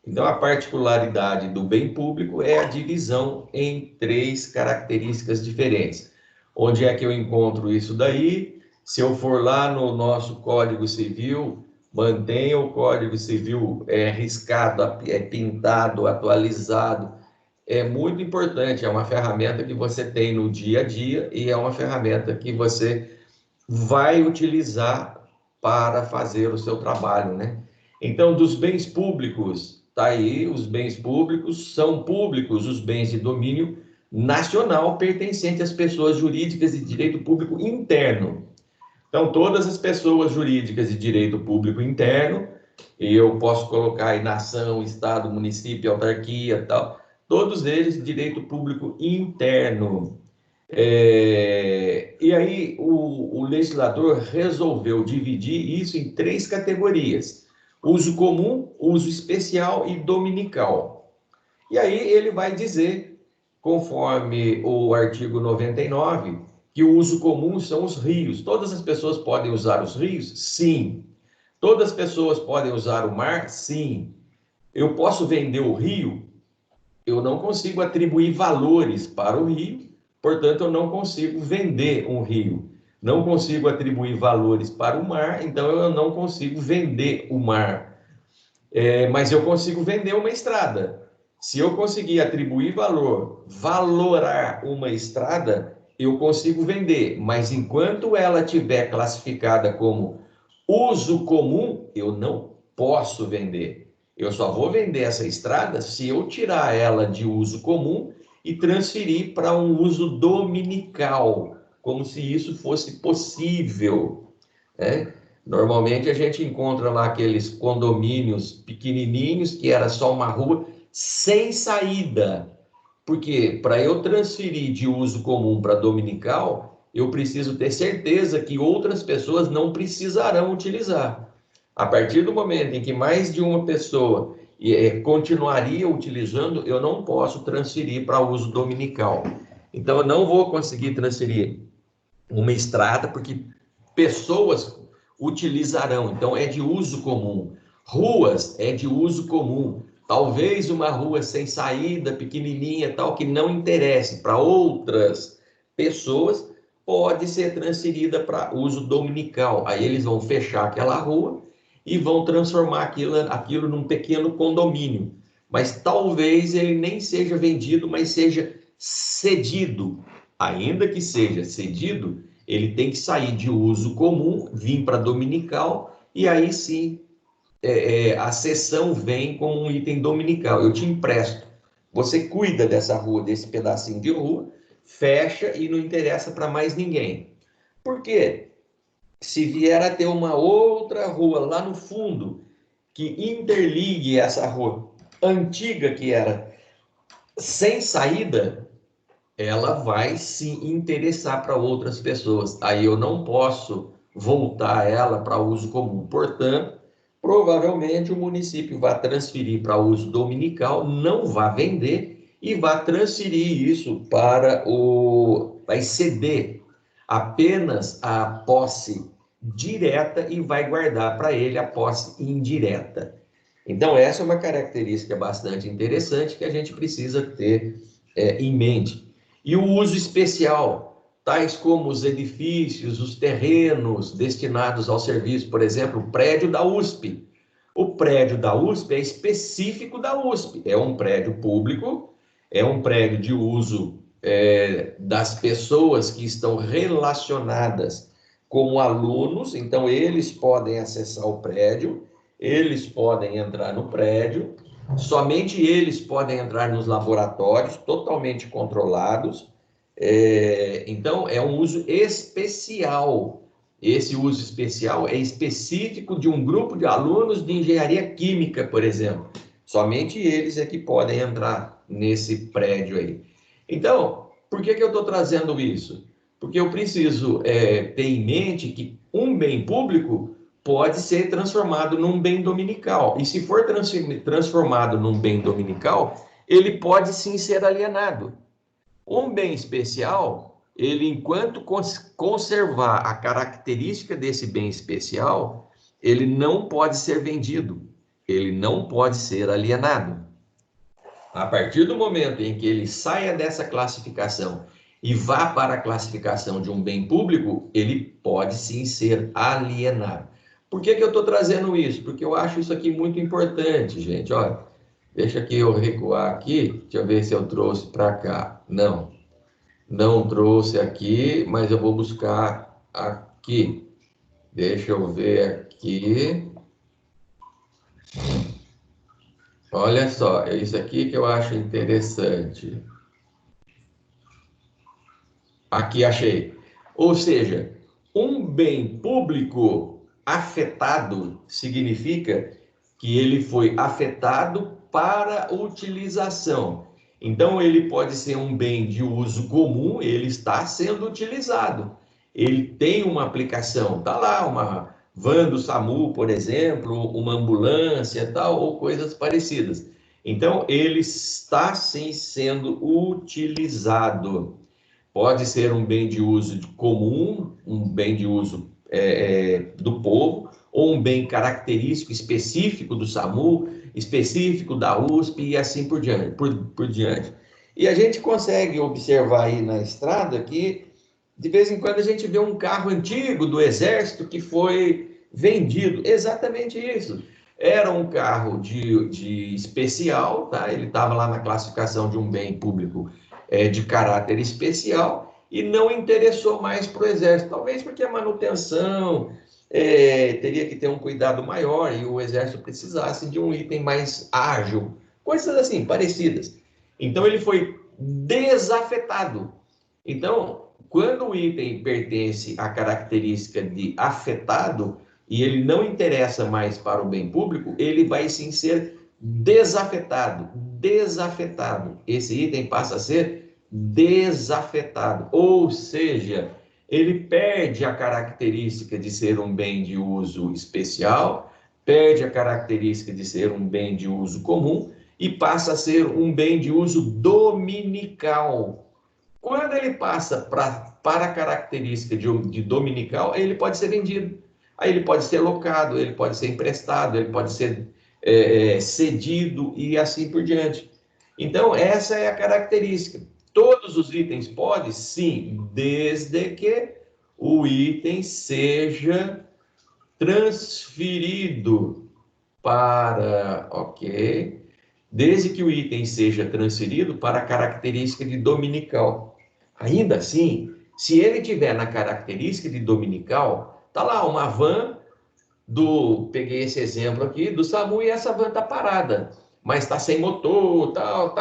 Então, a particularidade do bem público é a divisão em 3 características diferentes. Onde é que eu encontro isso daí? Se eu for lá no nosso Código Civil, mantenha o Código Civil riscado, pintado, atualizado. É muito importante, é uma ferramenta que você tem no dia a dia e é uma ferramenta que você vai utilizar para fazer o seu trabalho, né? Então, dos bens públicos, tá aí, os bens públicos são públicos, os bens de domínio nacional pertencentes às pessoas jurídicas de direito público interno. Então, todas as pessoas jurídicas de direito público interno, eu posso colocar aí nação, estado, município, autarquia, tal, todos eles de direito público interno. E aí o legislador resolveu dividir isso em 3 categorias: uso comum, uso especial e dominical. E aí ele vai dizer, conforme o artigo 99, que o uso comum são os rios. Todas as pessoas podem usar os rios? Sim. Todas as pessoas podem usar o mar? Sim. Eu posso vender o rio? Eu não consigo atribuir valores para o rio, portanto, eu não consigo vender um rio. Não consigo atribuir valores para o mar, então eu não consigo vender o mar. Mas eu consigo vender uma estrada. Se eu conseguir atribuir valorar uma estrada, eu consigo vender. Mas enquanto ela estiver classificada como Uso comum, eu não posso vender. Eu só vou vender essa estrada se eu tirar ela de uso comum e transferir para um uso dominical, como se isso fosse possível, né? Normalmente a gente encontra lá aqueles condomínios pequenininhos, que era só uma rua sem saída. Porque para eu transferir de uso comum para dominical, eu preciso ter certeza que outras pessoas não precisarão utilizar. A partir do momento em que mais de uma pessoa continuaria utilizando, eu não posso transferir para uso dominical. Então, eu não vou conseguir transferir uma estrada, porque pessoas utilizarão. Então, é de uso comum. Ruas é de uso comum. Talvez uma rua sem saída, pequenininha, tal, que não interesse para outras pessoas, pode ser transferida para uso dominical. Aí eles vão fechar aquela rua e vão transformar aquilo num pequeno condomínio. Mas talvez ele nem seja vendido, mas seja cedido. Ainda que seja cedido, ele tem que sair de uso comum, vir para dominical, e aí sim a cessão vem como um item dominical. Eu te empresto. Você cuida dessa rua, desse pedacinho de rua, fecha e não interessa para mais ninguém. Por quê? Se vier a ter uma outra rua lá no fundo, que interligue essa rua antiga que era sem saída, ela vai se interessar para outras pessoas. Aí eu não posso voltar ela para uso comum. Portanto, provavelmente o município vai transferir para uso dominical, não vai vender e vai transferir isso vai ceder apenas a posse direta e vai guardar para ele a posse indireta. Então, essa é uma característica bastante interessante que a gente precisa ter em mente. E o uso especial, tais como os edifícios, os terrenos destinados ao serviço, por exemplo, o prédio da USP. O prédio da USP é específico da USP, é um prédio público, é um prédio de uso das pessoas que estão relacionadas como alunos, então eles podem acessar o prédio, eles podem entrar no prédio, somente eles podem entrar nos laboratórios, totalmente controlados. Então, é um uso especial. Esse uso especial é específico de um grupo de alunos de engenharia química, por exemplo. Somente eles é que podem entrar nesse prédio aí. Então, por que eu estou trazendo isso? Porque eu preciso ter em mente que um bem público pode ser transformado num bem dominical. E se for transformado num bem dominical, ele pode sim ser alienado. Um bem especial, ele, enquanto conservar a característica desse bem especial, ele não pode ser vendido, ele não pode ser alienado. A partir do momento em que ele saia dessa classificação e vá para a classificação de um bem público, ele pode sim ser alienado. Por que eu estou trazendo isso? Porque eu acho isso aqui muito importante, gente. Olha, deixa aqui eu recuar aqui, deixa eu ver se eu trouxe para cá. Não trouxe aqui, mas eu vou buscar aqui. Deixa eu ver aqui. Olha só, é isso aqui que eu acho interessante. Aqui achei. Ou seja, um bem público afetado significa que ele foi afetado para utilização. Então, ele pode ser um bem de uso comum, ele está sendo utilizado. Ele tem uma aplicação, está lá, uma van do SAMU, por exemplo, uma ambulância, tal, ou coisas parecidas. Então, ele está sim sendo utilizado. Pode ser um bem de uso comum, um bem de uso do povo, ou um bem característico, específico do SAMU, específico da USP e assim por diante. E a gente consegue observar aí na estrada que, de vez em quando, a gente vê um carro antigo do Exército que foi vendido. Exatamente isso. Era um carro de especial, tá? Ele estava lá na classificação de um bem público de caráter especial e não interessou mais para o Exército. Talvez porque a manutenção teria que ter um cuidado maior e o exército precisasse de um item mais ágil, coisas assim, parecidas. Então, ele foi desafetado. Então, quando o item pertence à característica de afetado e ele não interessa mais para o bem público, ele vai sim ser desafetado. Desafetado. Esse item passa a ser desafetado, ou seja, ele perde a característica de ser um bem de uso especial, perde a característica de ser um bem de uso comum e passa a ser um bem de uso dominical. Quando ele passa para a característica de dominical, ele pode ser vendido. Aí ele pode ser locado, ele pode ser emprestado, ele pode ser cedido e assim por diante. Então, essa é a característica. Todos os itens podem? Sim, desde que o item seja transferido para, ok, desde que o item seja transferido para a característica de dominical. Ainda assim, se ele tiver na característica de dominical, tá lá uma van peguei esse exemplo aqui, do SAMU, e essa van tá parada, mas está sem motor, tá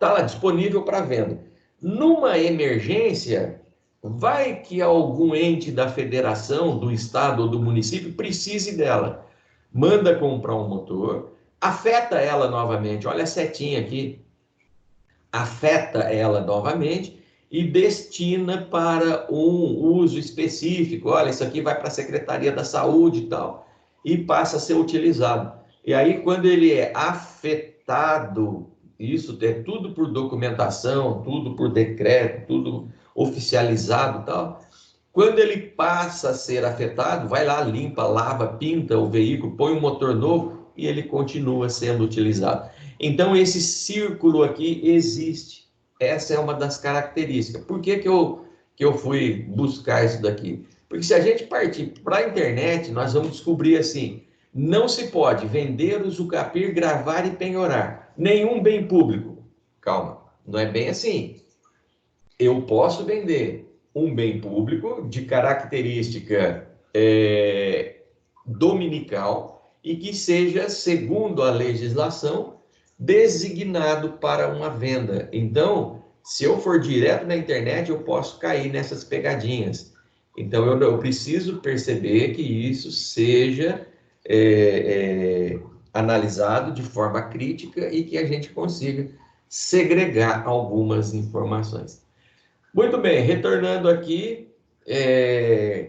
lá disponível para venda. Numa emergência, vai que algum ente da federação, do estado ou do município precise dela. Manda comprar um motor, afeta ela novamente, olha a setinha aqui, afeta ela novamente e destina para um uso específico. Olha, isso aqui vai para a Secretaria da Saúde e tal, e passa a ser utilizado. E aí, quando ele é afetado, isso é tudo por documentação, tudo por decreto, tudo oficializado e tal. Quando ele passa a ser afetado, vai lá, limpa, lava, pinta o veículo, põe um motor novo e ele continua sendo utilizado. Então, esse círculo aqui existe. Essa é uma das características. Por que eu fui buscar isso daqui? Porque se a gente partir para a internet, nós vamos descobrir assim, não se pode vender, usucapir, gravar e penhorar nenhum bem público. Calma, não é bem assim. Eu posso vender um bem público de característica dominical e que seja, segundo a legislação, designado para uma venda. Então, se eu for direto na internet, eu posso cair nessas pegadinhas. Então, eu preciso perceber que isso seja analisado de forma crítica e que a gente consiga segregar algumas informações. Muito bem, retornando aqui,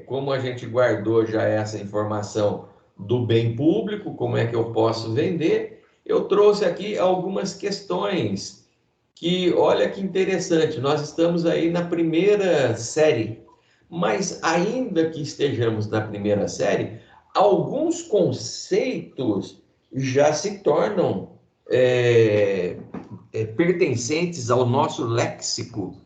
como a gente guardou já essa informação do bem público, como é que eu posso vender, eu trouxe aqui algumas questões que, olha que interessante, nós estamos aí na primeira série, mas ainda que estejamos na primeira série, alguns conceitos já se tornam pertencentes ao nosso léxico.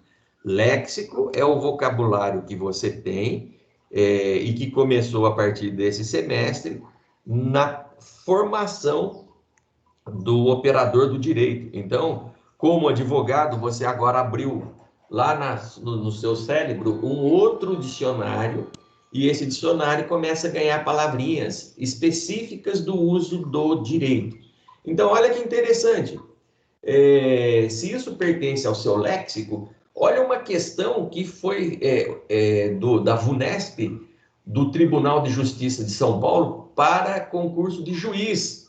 Léxico é o vocabulário que você tem e que começou a partir desse semestre na formação do operador do direito. Então, como advogado, você agora abriu lá no seu cérebro um outro dicionário e esse dicionário começa a ganhar palavrinhas específicas do uso do direito. Então, olha que interessante. Se isso pertence ao seu léxico, olha uma questão que foi da VUNESP, do Tribunal de Justiça de São Paulo, para concurso de juiz.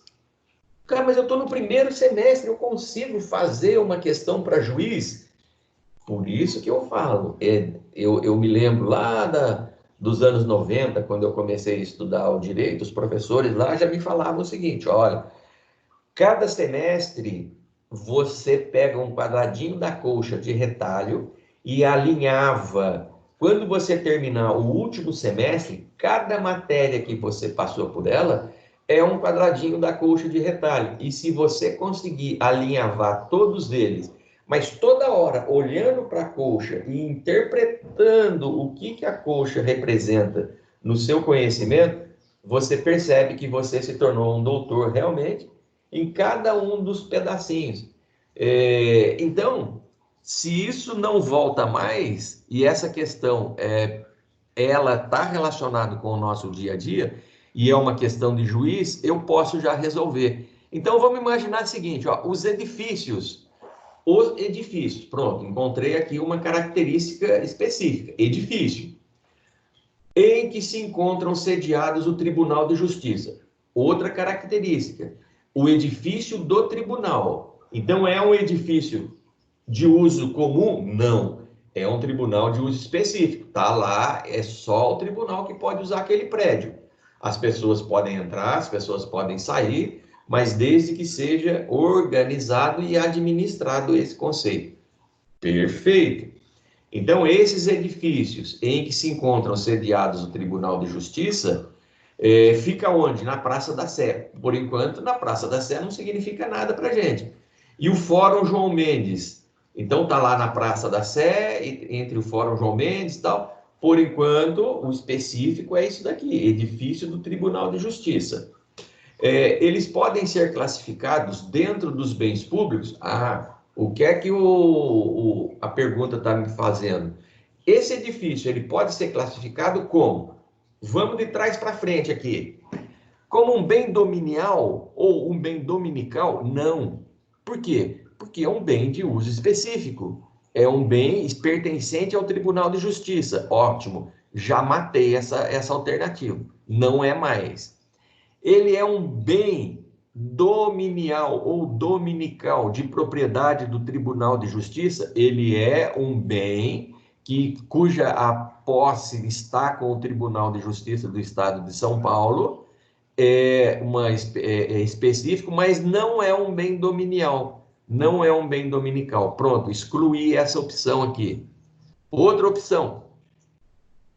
Cara, mas eu estou no primeiro semestre, eu consigo fazer uma questão para juiz? Por isso que eu falo. Eu me lembro lá dos anos 90, quando eu comecei a estudar o direito, os professores lá já me falavam o seguinte, olha, cada semestre você pega um quadradinho da colcha de retalho e alinhava. Quando você terminar o último semestre, cada matéria que você passou por ela é um quadradinho da colcha de retalho. E se você conseguir alinhavar todos eles, mas toda hora olhando para a colcha e interpretando o que a colcha representa no seu conhecimento, você percebe que você se tornou um doutor realmente em cada um dos pedacinhos. Então, se isso não volta mais, e essa questão ela está relacionada com o nosso dia a dia e é uma questão de juiz, eu posso já resolver. Então, vamos imaginar o seguinte, ó, os edifícios, pronto, encontrei aqui uma característica específica, edifício, em que se encontram sediados o Tribunal de Justiça. Outra característica, o edifício do tribunal. Então, é um edifício de uso comum? Não. É um tribunal de uso específico. Está lá, é só o tribunal que pode usar aquele prédio. As pessoas podem entrar, as pessoas podem sair, mas desde que seja organizado e administrado esse conceito. Perfeito. Então, esses edifícios em que se encontram sediados o Tribunal de Justiça, fica onde? Na Praça da Sé. Por enquanto, na Praça da Sé não significa nada para a gente. E o Fórum João Mendes? Então, está lá na Praça da Sé, entre o Fórum João Mendes e tal. Por enquanto, o específico é isso daqui, edifício do Tribunal de Justiça. Eles podem ser classificados dentro dos bens públicos? O que é que a pergunta está me fazendo? Esse edifício, ele pode ser classificado como? Vamos de trás para frente aqui. Como um bem dominial ou um bem dominical? Não. Por quê? Porque é um bem de uso específico. É um bem pertencente ao Tribunal de Justiça. Ótimo. Já matei essa alternativa. Não é mais. Ele é um bem dominial ou dominical de propriedade do Tribunal de Justiça. Ele é um bem cuja a posse está com o Tribunal de Justiça do Estado de São Paulo. É específico, mas não é um bem dominial. Não é um bem dominical. Pronto, excluí essa opção aqui. Outra opção.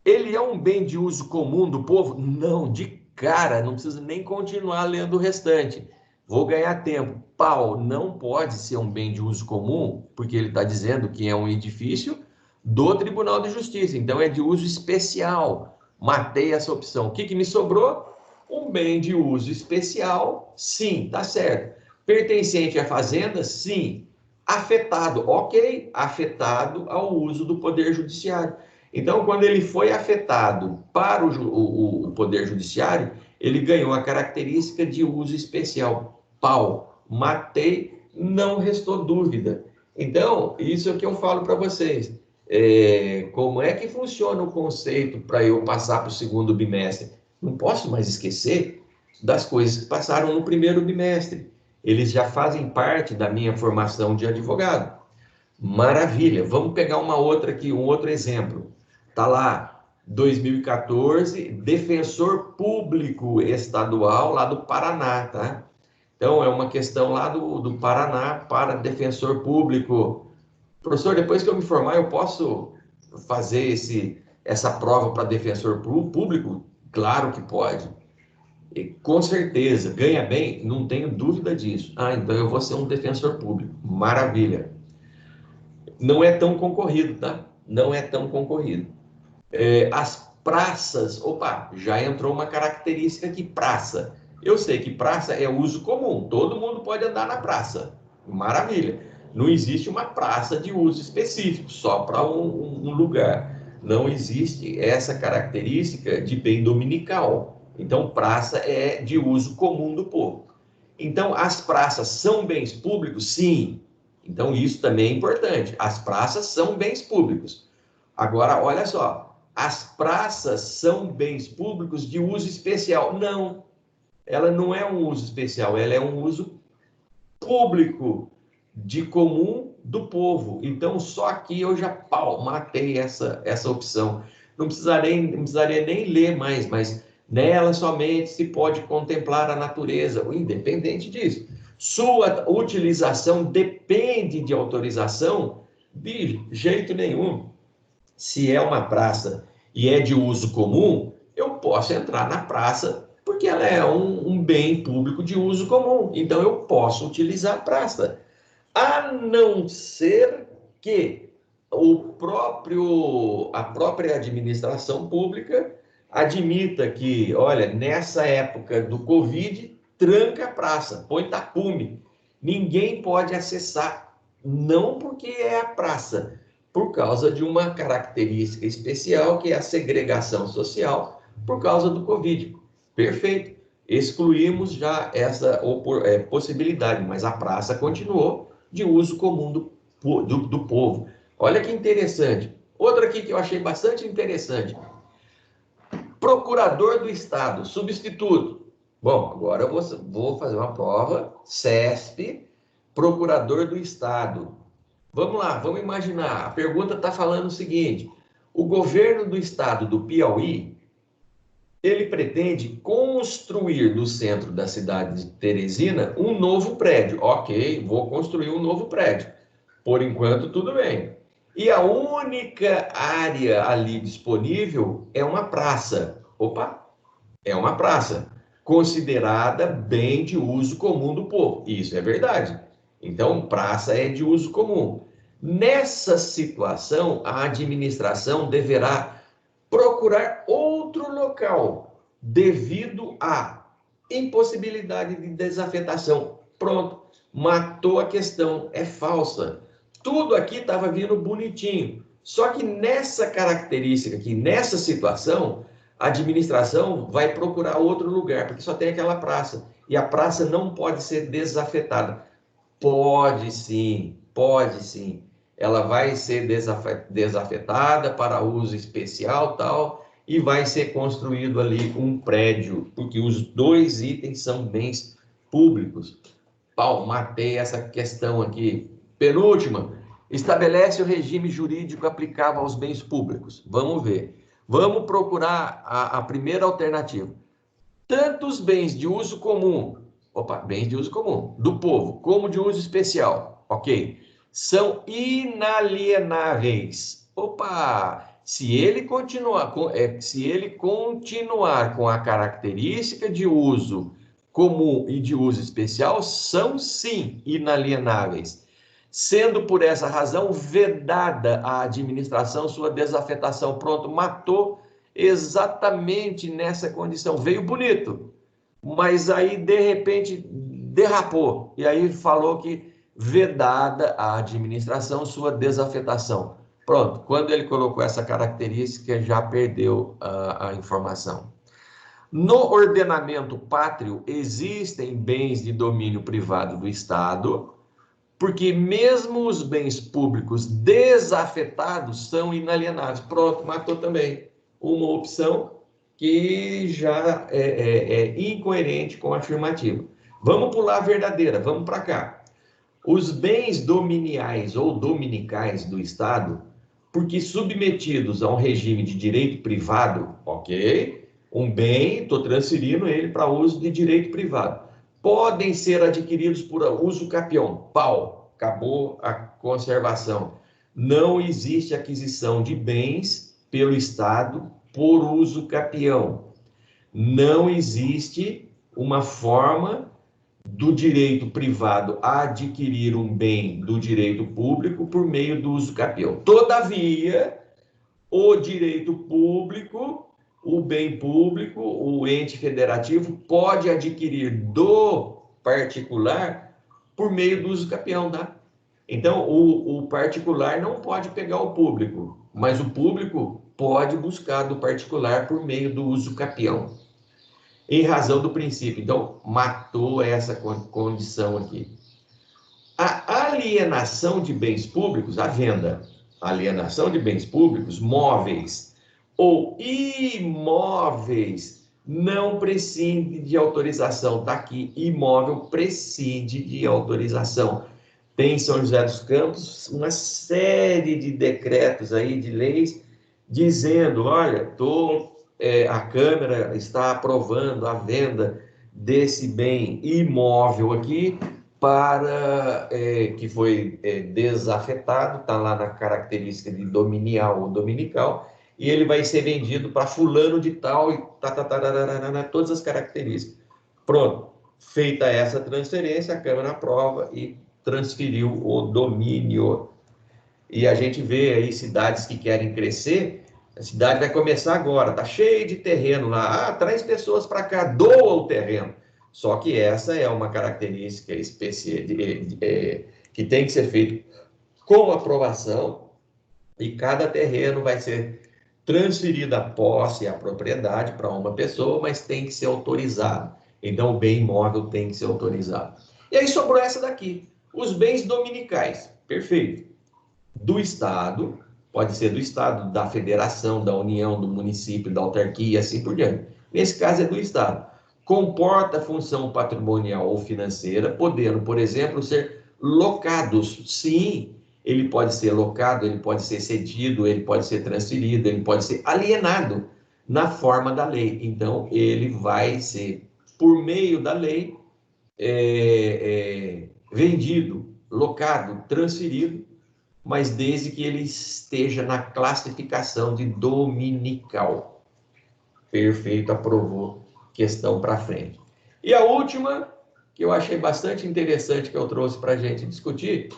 Ele é um bem de uso comum do povo? Não, de cara, não precisa nem continuar lendo o restante. Vou ganhar tempo. Pau, não pode ser um bem de uso comum, porque ele está dizendo que é um edifício do Tribunal de Justiça. Então, é de uso especial. Matei essa opção. O que me sobrou? Um bem de uso especial? Sim, tá certo. Pertencente à fazenda? Sim. Afetado, ok, afetado ao uso do Poder Judiciário. Então, quando ele foi afetado para o Poder Judiciário, ele ganhou a característica de uso especial. Pau, matei, não restou dúvida. Então, isso é o que eu falo para vocês. Como é que funciona o conceito para eu passar para o segundo bimestre? Não posso mais esquecer das coisas que passaram no primeiro bimestre. Eles já fazem parte da minha formação de advogado. Maravilha. Vamos pegar uma outra aqui, um outro exemplo. Está lá, 2014, defensor público estadual lá do Paraná, tá? Então, é uma questão lá do Paraná para defensor público. Professor, depois que eu me formar, eu posso fazer essa prova para defensor público? Claro que pode. E, com certeza, ganha bem, não tenho dúvida disso. Então eu vou ser um defensor público. Maravilha. Não é tão concorrido, tá? Não é tão concorrido. As praças, já entrou uma característica aqui, praça. Eu sei que praça é uso comum, todo mundo pode andar na praça. Maravilha. Não existe uma praça de uso específico, só para um lugar. Não existe essa característica de bem dominical. Então, praça é de uso comum do povo. Então, as praças são bens públicos? Sim. Então, isso também é importante. As praças são bens públicos. Agora, olha só. As praças são bens públicos de uso especial? Não. Ela não é um uso especial, ela é um uso público, de comum do povo. Então, só aqui eu já matei essa opção. Não precisaria nem ler mais, mas nela somente se pode contemplar a natureza, independente disso. Sua utilização depende de autorização? De jeito nenhum. Se é uma praça e é de uso comum, eu posso entrar na praça porque ela é um bem público de uso comum. Então, eu posso utilizar a praça. A não ser que a própria administração pública admita que, olha, nessa época do Covid, tranca a praça, põe tapume. Ninguém pode acessar, não porque é a praça, por causa de uma característica especial, que é a segregação social por causa do Covid. Perfeito. Excluímos já essa possibilidade, mas a praça continuou de uso comum do povo. Olha que interessante. Outra aqui que eu achei bastante interessante. Procurador do Estado, substituto. Bom, agora eu vou fazer uma prova, CESP, Procurador do Estado. Vamos lá, vamos imaginar. A pergunta está falando o seguinte: o governo do estado do Piauí, ele pretende construir no centro da cidade de Teresina um novo prédio. Ok, vou construir um novo prédio. Por enquanto, tudo bem. E a única área ali disponível é uma praça. Opa, é uma praça, considerada bem de uso comum do povo. Isso é verdade. Então, praça é de uso comum. Nessa situação, a administração deverá procurar outro local devido à impossibilidade de desafetação. Pronto, matou a questão, é falsa. Tudo aqui estava vindo bonitinho. Só que nessa característica aqui, nessa situação, a administração vai procurar outro lugar, porque só tem aquela praça. E a praça não pode ser desafetada. Pode sim, pode sim. Ela vai ser desafetada para uso especial, tal, e vai ser construído ali um prédio, porque os dois itens são bens públicos. Pau, matei essa questão aqui. Penúltima, estabelece o regime jurídico aplicável aos bens públicos. Vamos ver. Vamos procurar a primeira alternativa. Tanto os bens de uso comum, bens de uso comum, do povo, como de uso especial, ok? São inalienáveis. Se ele continuar com a característica de uso comum e de uso especial, são sim inalienáveis, sendo por essa razão vedada à administração sua desafetação. Pronto, matou exatamente nessa condição. Veio bonito, mas aí de repente derrapou, e aí falou que vedada à administração sua desafetação. Pronto, quando ele colocou essa característica, já perdeu a informação. No ordenamento pátrio, existem bens de domínio privado do Estado, porque mesmo os bens públicos desafetados são inalienáveis. Pronto, matou também. Uma opção que já é incoerente com a afirmativa. Vamos pular a verdadeira, vamos para cá. Os bens dominiais ou dominicais do Estado, porque submetidos a um regime de direito privado, ok? Um bem, estou transferindo ele para uso de direito privado. Podem ser adquiridos por uso capião. Pau, acabou a conservação. Não existe aquisição de bens pelo Estado por uso capião. Não existe uma forma do direito privado a adquirir um bem do direito público por meio do uso capião. Todavia, o direito público, o bem público, o ente federativo pode adquirir do particular por meio do uso capião, tá? Então, o particular não pode pegar o público, mas o público pode buscar do particular por meio do uso capião, em razão do princípio. Então, matou essa condição aqui. A alienação de bens públicos, a venda, alienação de bens públicos, móveis ou imóveis, não prescinde de autorização. Está aqui, imóvel prescinde de autorização. Tem em São José dos Campos uma série de decretos aí, de leis, dizendo, olha, a Câmara está aprovando a venda desse bem imóvel aqui para que foi desafetado, está lá na característica de dominial ou dominical, e ele vai ser vendido para fulano de tal, e todas as características. Pronto, feita essa transferência, a Câmara aprova e transferiu o domínio. E a gente vê aí cidades que querem crescer. A cidade vai começar agora, tá cheio de terreno lá. Traz pessoas para cá, doa o terreno. Só que essa é uma característica especial que tem que ser feita com aprovação e cada terreno vai ser transferido a posse e a propriedade para uma pessoa, mas tem que ser autorizado. Então, o bem imóvel tem que ser autorizado. E aí sobrou essa daqui, os bens dominicais. Perfeito. Do Estado, pode ser do Estado, da Federação, da União, do município, da autarquia, e assim por diante. Nesse caso é do Estado. Comporta função patrimonial ou financeira, podendo, por exemplo, ser locados. Sim, ele pode ser locado, ele pode ser cedido, ele pode ser transferido, ele pode ser alienado na forma da lei. Então, ele vai ser, por meio da lei, vendido, locado, transferido, mas desde que ele esteja na classificação de dominical. Perfeito, aprovou. Questão para frente. E a última, que eu achei bastante interessante, que eu trouxe para a gente discutir,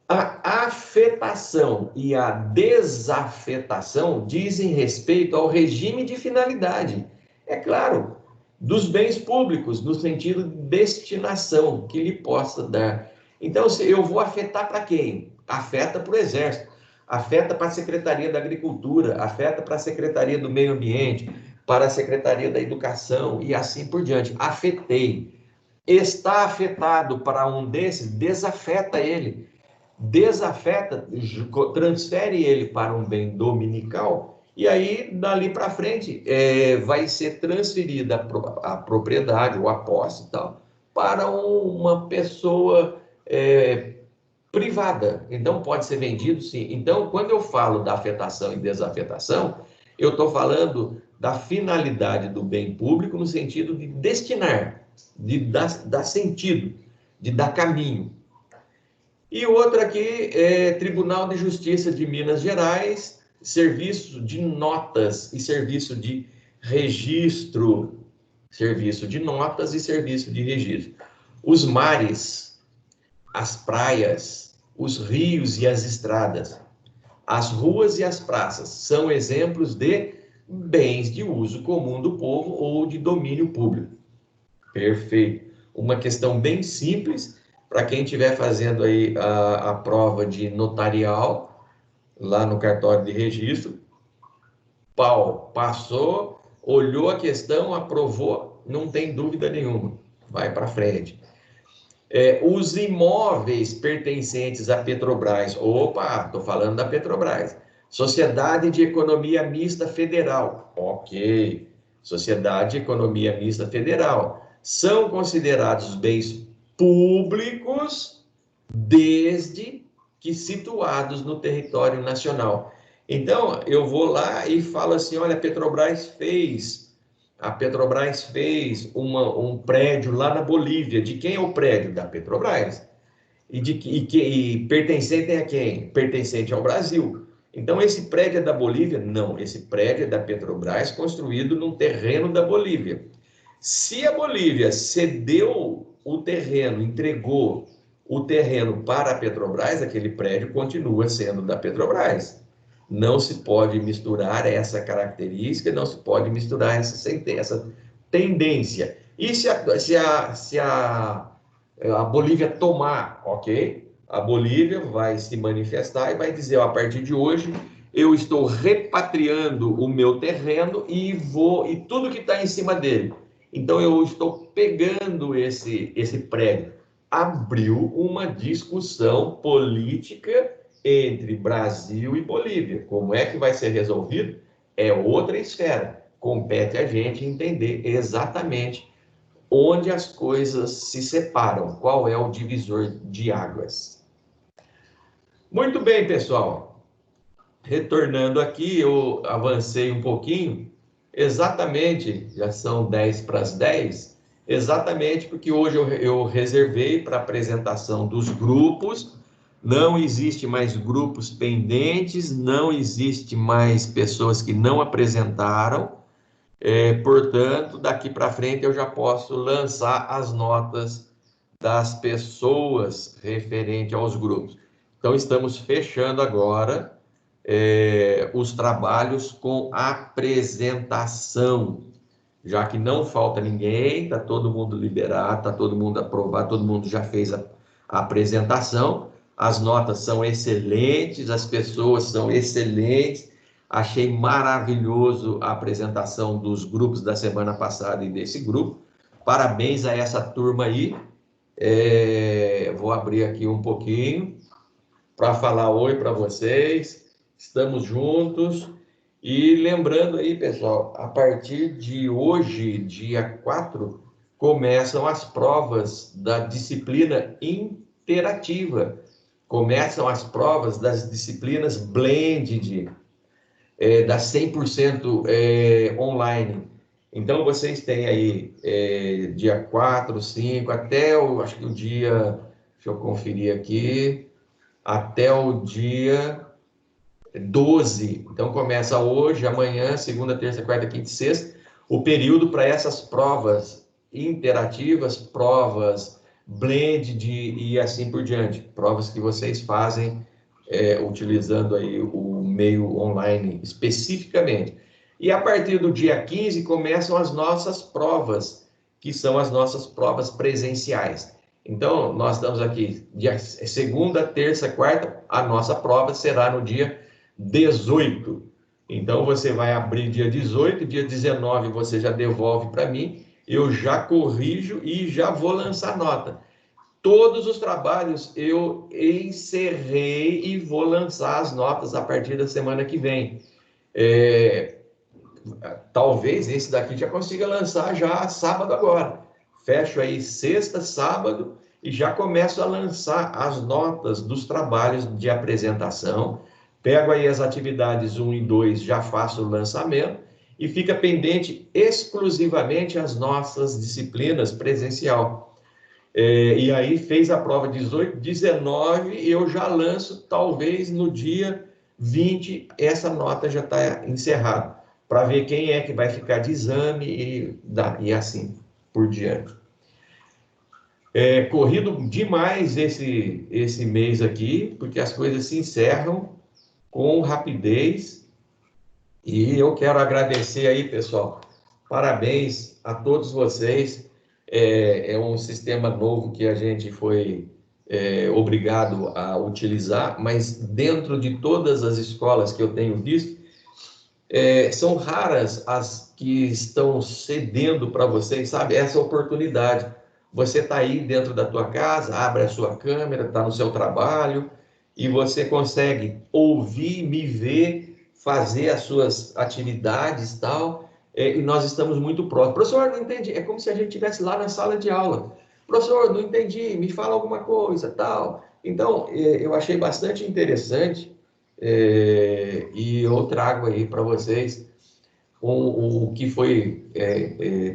a afetação e a desafetação dizem respeito ao regime de finalidade. É claro, dos bens públicos, no sentido de destinação que lhe possa dar. Então, se eu vou afetar para quem? Afeta para o Exército, afeta para a Secretaria da Agricultura, afeta para a Secretaria do Meio Ambiente, para a Secretaria da Educação e assim por diante. Afetei. Está afetado para um desses, desafeta ele. Desafeta, transfere ele para um bem dominical, e aí, dali para frente, vai ser transferida a propriedade ou a posse e tal, para uma pessoa privada. Então, pode ser vendido, sim. Então, quando eu falo da afetação e desafetação, eu estou falando da finalidade do bem público no sentido de destinar, de dar sentido, de dar caminho. E outra aqui é Tribunal de Justiça de Minas Gerais, serviço de notas e serviço de registro, serviço de notas e serviço de registro. Os mares, as praias, os rios e as estradas, as ruas e as praças são exemplos de bens de uso comum do povo ou de domínio público. Perfeito. Uma questão bem simples para quem estiver fazendo aí a prova de notarial, lá no cartório de registro. Passou, olhou a questão, aprovou, não tem dúvida nenhuma, vai para frente. Os imóveis pertencentes à Petrobras, estou falando da Petrobras, Sociedade de Economia Mista Federal, ok, Sociedade de Economia Mista Federal, são considerados bens públicos desde que situados no território nacional. Então, eu vou lá e falo assim, olha, a Petrobras fez um prédio lá na Bolívia. De quem é o prédio? Da Petrobras. E pertencente a quem? Pertencente ao Brasil. Então, esse prédio é da Bolívia? Não, esse prédio é da Petrobras, construído num terreno da Bolívia. Se a Bolívia cedeu o terreno, entregou o terreno para a Petrobras, aquele prédio continua sendo da Petrobras. Não se pode misturar essa característica, não se pode misturar essa tendência. E se a Bolívia tomar, ok? A Bolívia vai se manifestar e vai dizer, ó, a partir de hoje, eu estou repatriando o meu terreno e tudo que está em cima dele. Então, eu estou pegando esse prédio. Abriu uma discussão política entre Brasil e Bolívia. Como é que vai ser resolvido? É outra esfera. Compete a gente entender exatamente onde as coisas se separam, qual é o divisor de águas. Muito bem, pessoal. Retornando aqui, eu avancei um pouquinho, exatamente, já são 10 para as 10, exatamente porque hoje eu reservei para a apresentação dos grupos. Não existe mais grupos pendentes, não existe mais pessoas que não apresentaram, portanto, daqui para frente eu já posso lançar as notas das pessoas referente aos grupos. Então, estamos fechando agora os trabalhos com apresentação, já que não falta ninguém, está todo mundo liberado, está todo mundo aprovado, todo mundo já fez a apresentação. As notas são excelentes, as pessoas são excelentes. Achei maravilhoso a apresentação dos grupos da semana passada e desse grupo. Parabéns a essa turma aí. Vou abrir aqui um pouquinho para falar oi para vocês. Estamos juntos. E lembrando aí, pessoal, a partir de hoje, dia 4, começam as provas da disciplina interativa. Começam as provas das disciplinas blended, das 100% online. Então, vocês têm aí dia 4, 5, até acho que o dia, deixa eu conferir aqui, até o dia 12. Então, começa hoje, amanhã, segunda, terça, quarta, quinta e sexta, o período para essas provas interativas, provas blended e assim por diante. Provas que vocês fazem utilizando aí o meio online especificamente. E a partir do dia 15 começam as nossas provas, que são as nossas provas presenciais. Então, nós estamos aqui, segunda, terça, quarta, a nossa prova será no dia 18. Então, você vai abrir dia 18, dia 19 você já devolve para mim, eu já corrijo e já vou lançar nota. Todos os trabalhos eu encerrei e vou lançar as notas a partir da semana que vem. Talvez esse daqui já consiga lançar já sábado agora. Fecho aí sexta, sábado e já começo a lançar as notas dos trabalhos de apresentação. Pego aí as atividades 1 e 2, já faço o lançamento e fica pendente exclusivamente as nossas disciplinas presencial. E aí fez a prova 18, 19 e eu já lanço, talvez no dia 20, essa nota já está encerrada, para ver quem é que vai ficar de exame e assim por diante. Corrido demais esse mês aqui, porque as coisas se encerram com rapidez e eu quero agradecer aí, pessoal, parabéns a todos vocês. É um sistema novo que a gente foi obrigado a utilizar, mas dentro de todas as escolas que eu tenho visto, são raras as que estão cedendo para vocês, sabe, essa oportunidade. Você está aí dentro da tua casa, abre a sua câmera, está no seu trabalho, e você consegue ouvir, me ver, fazer as suas atividades e tal, e nós estamos muito próximos. Professor, não entendi. É como se a gente estivesse lá na sala de aula. Professor, não entendi, me fala alguma coisa, tal. Então, eu achei bastante interessante, e eu trago aí para vocês o que foi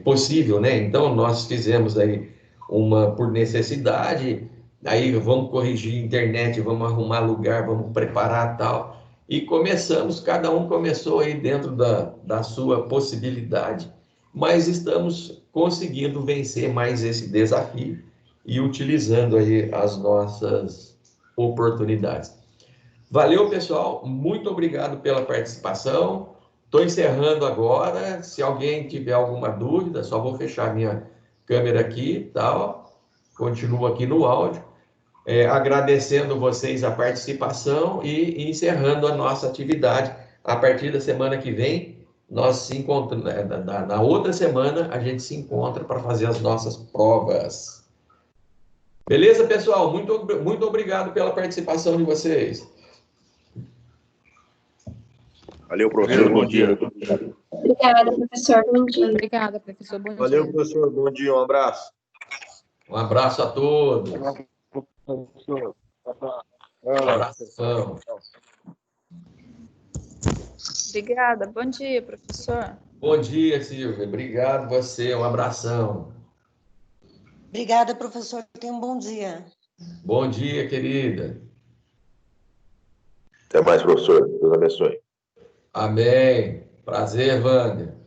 possível, né? Então, nós fizemos aí por necessidade, aí vamos corrigir a internet, vamos arrumar lugar, vamos preparar tal, e começamos, cada um começou aí dentro da sua possibilidade, mas estamos conseguindo vencer mais esse desafio e utilizando aí as nossas oportunidades. Valeu, pessoal, muito obrigado pela participação. Estou encerrando agora. Se alguém tiver alguma dúvida, só vou fechar minha câmera aqui, tá? Continuo aqui no áudio. Agradecendo vocês a participação e encerrando a nossa atividade. A partir da semana que vem, nós se encontramos, na outra semana, a gente se encontra para fazer as nossas provas. Beleza, pessoal? Muito obrigado pela participação de vocês. Valeu, professor. Bom dia. Obrigada, professor. Bom dia. Obrigada, professor. Bom Valeu, dia. professor. Bom dia. Um abraço. Um abraço a todos. Um abração. Obrigada. Bom dia, professor. Bom dia, Silvia. Obrigado você. Um abração. Obrigada, professor. Tenha um bom dia. Bom dia, querida. Até mais, professor. Deus abençoe. Amém. Prazer, Wanda.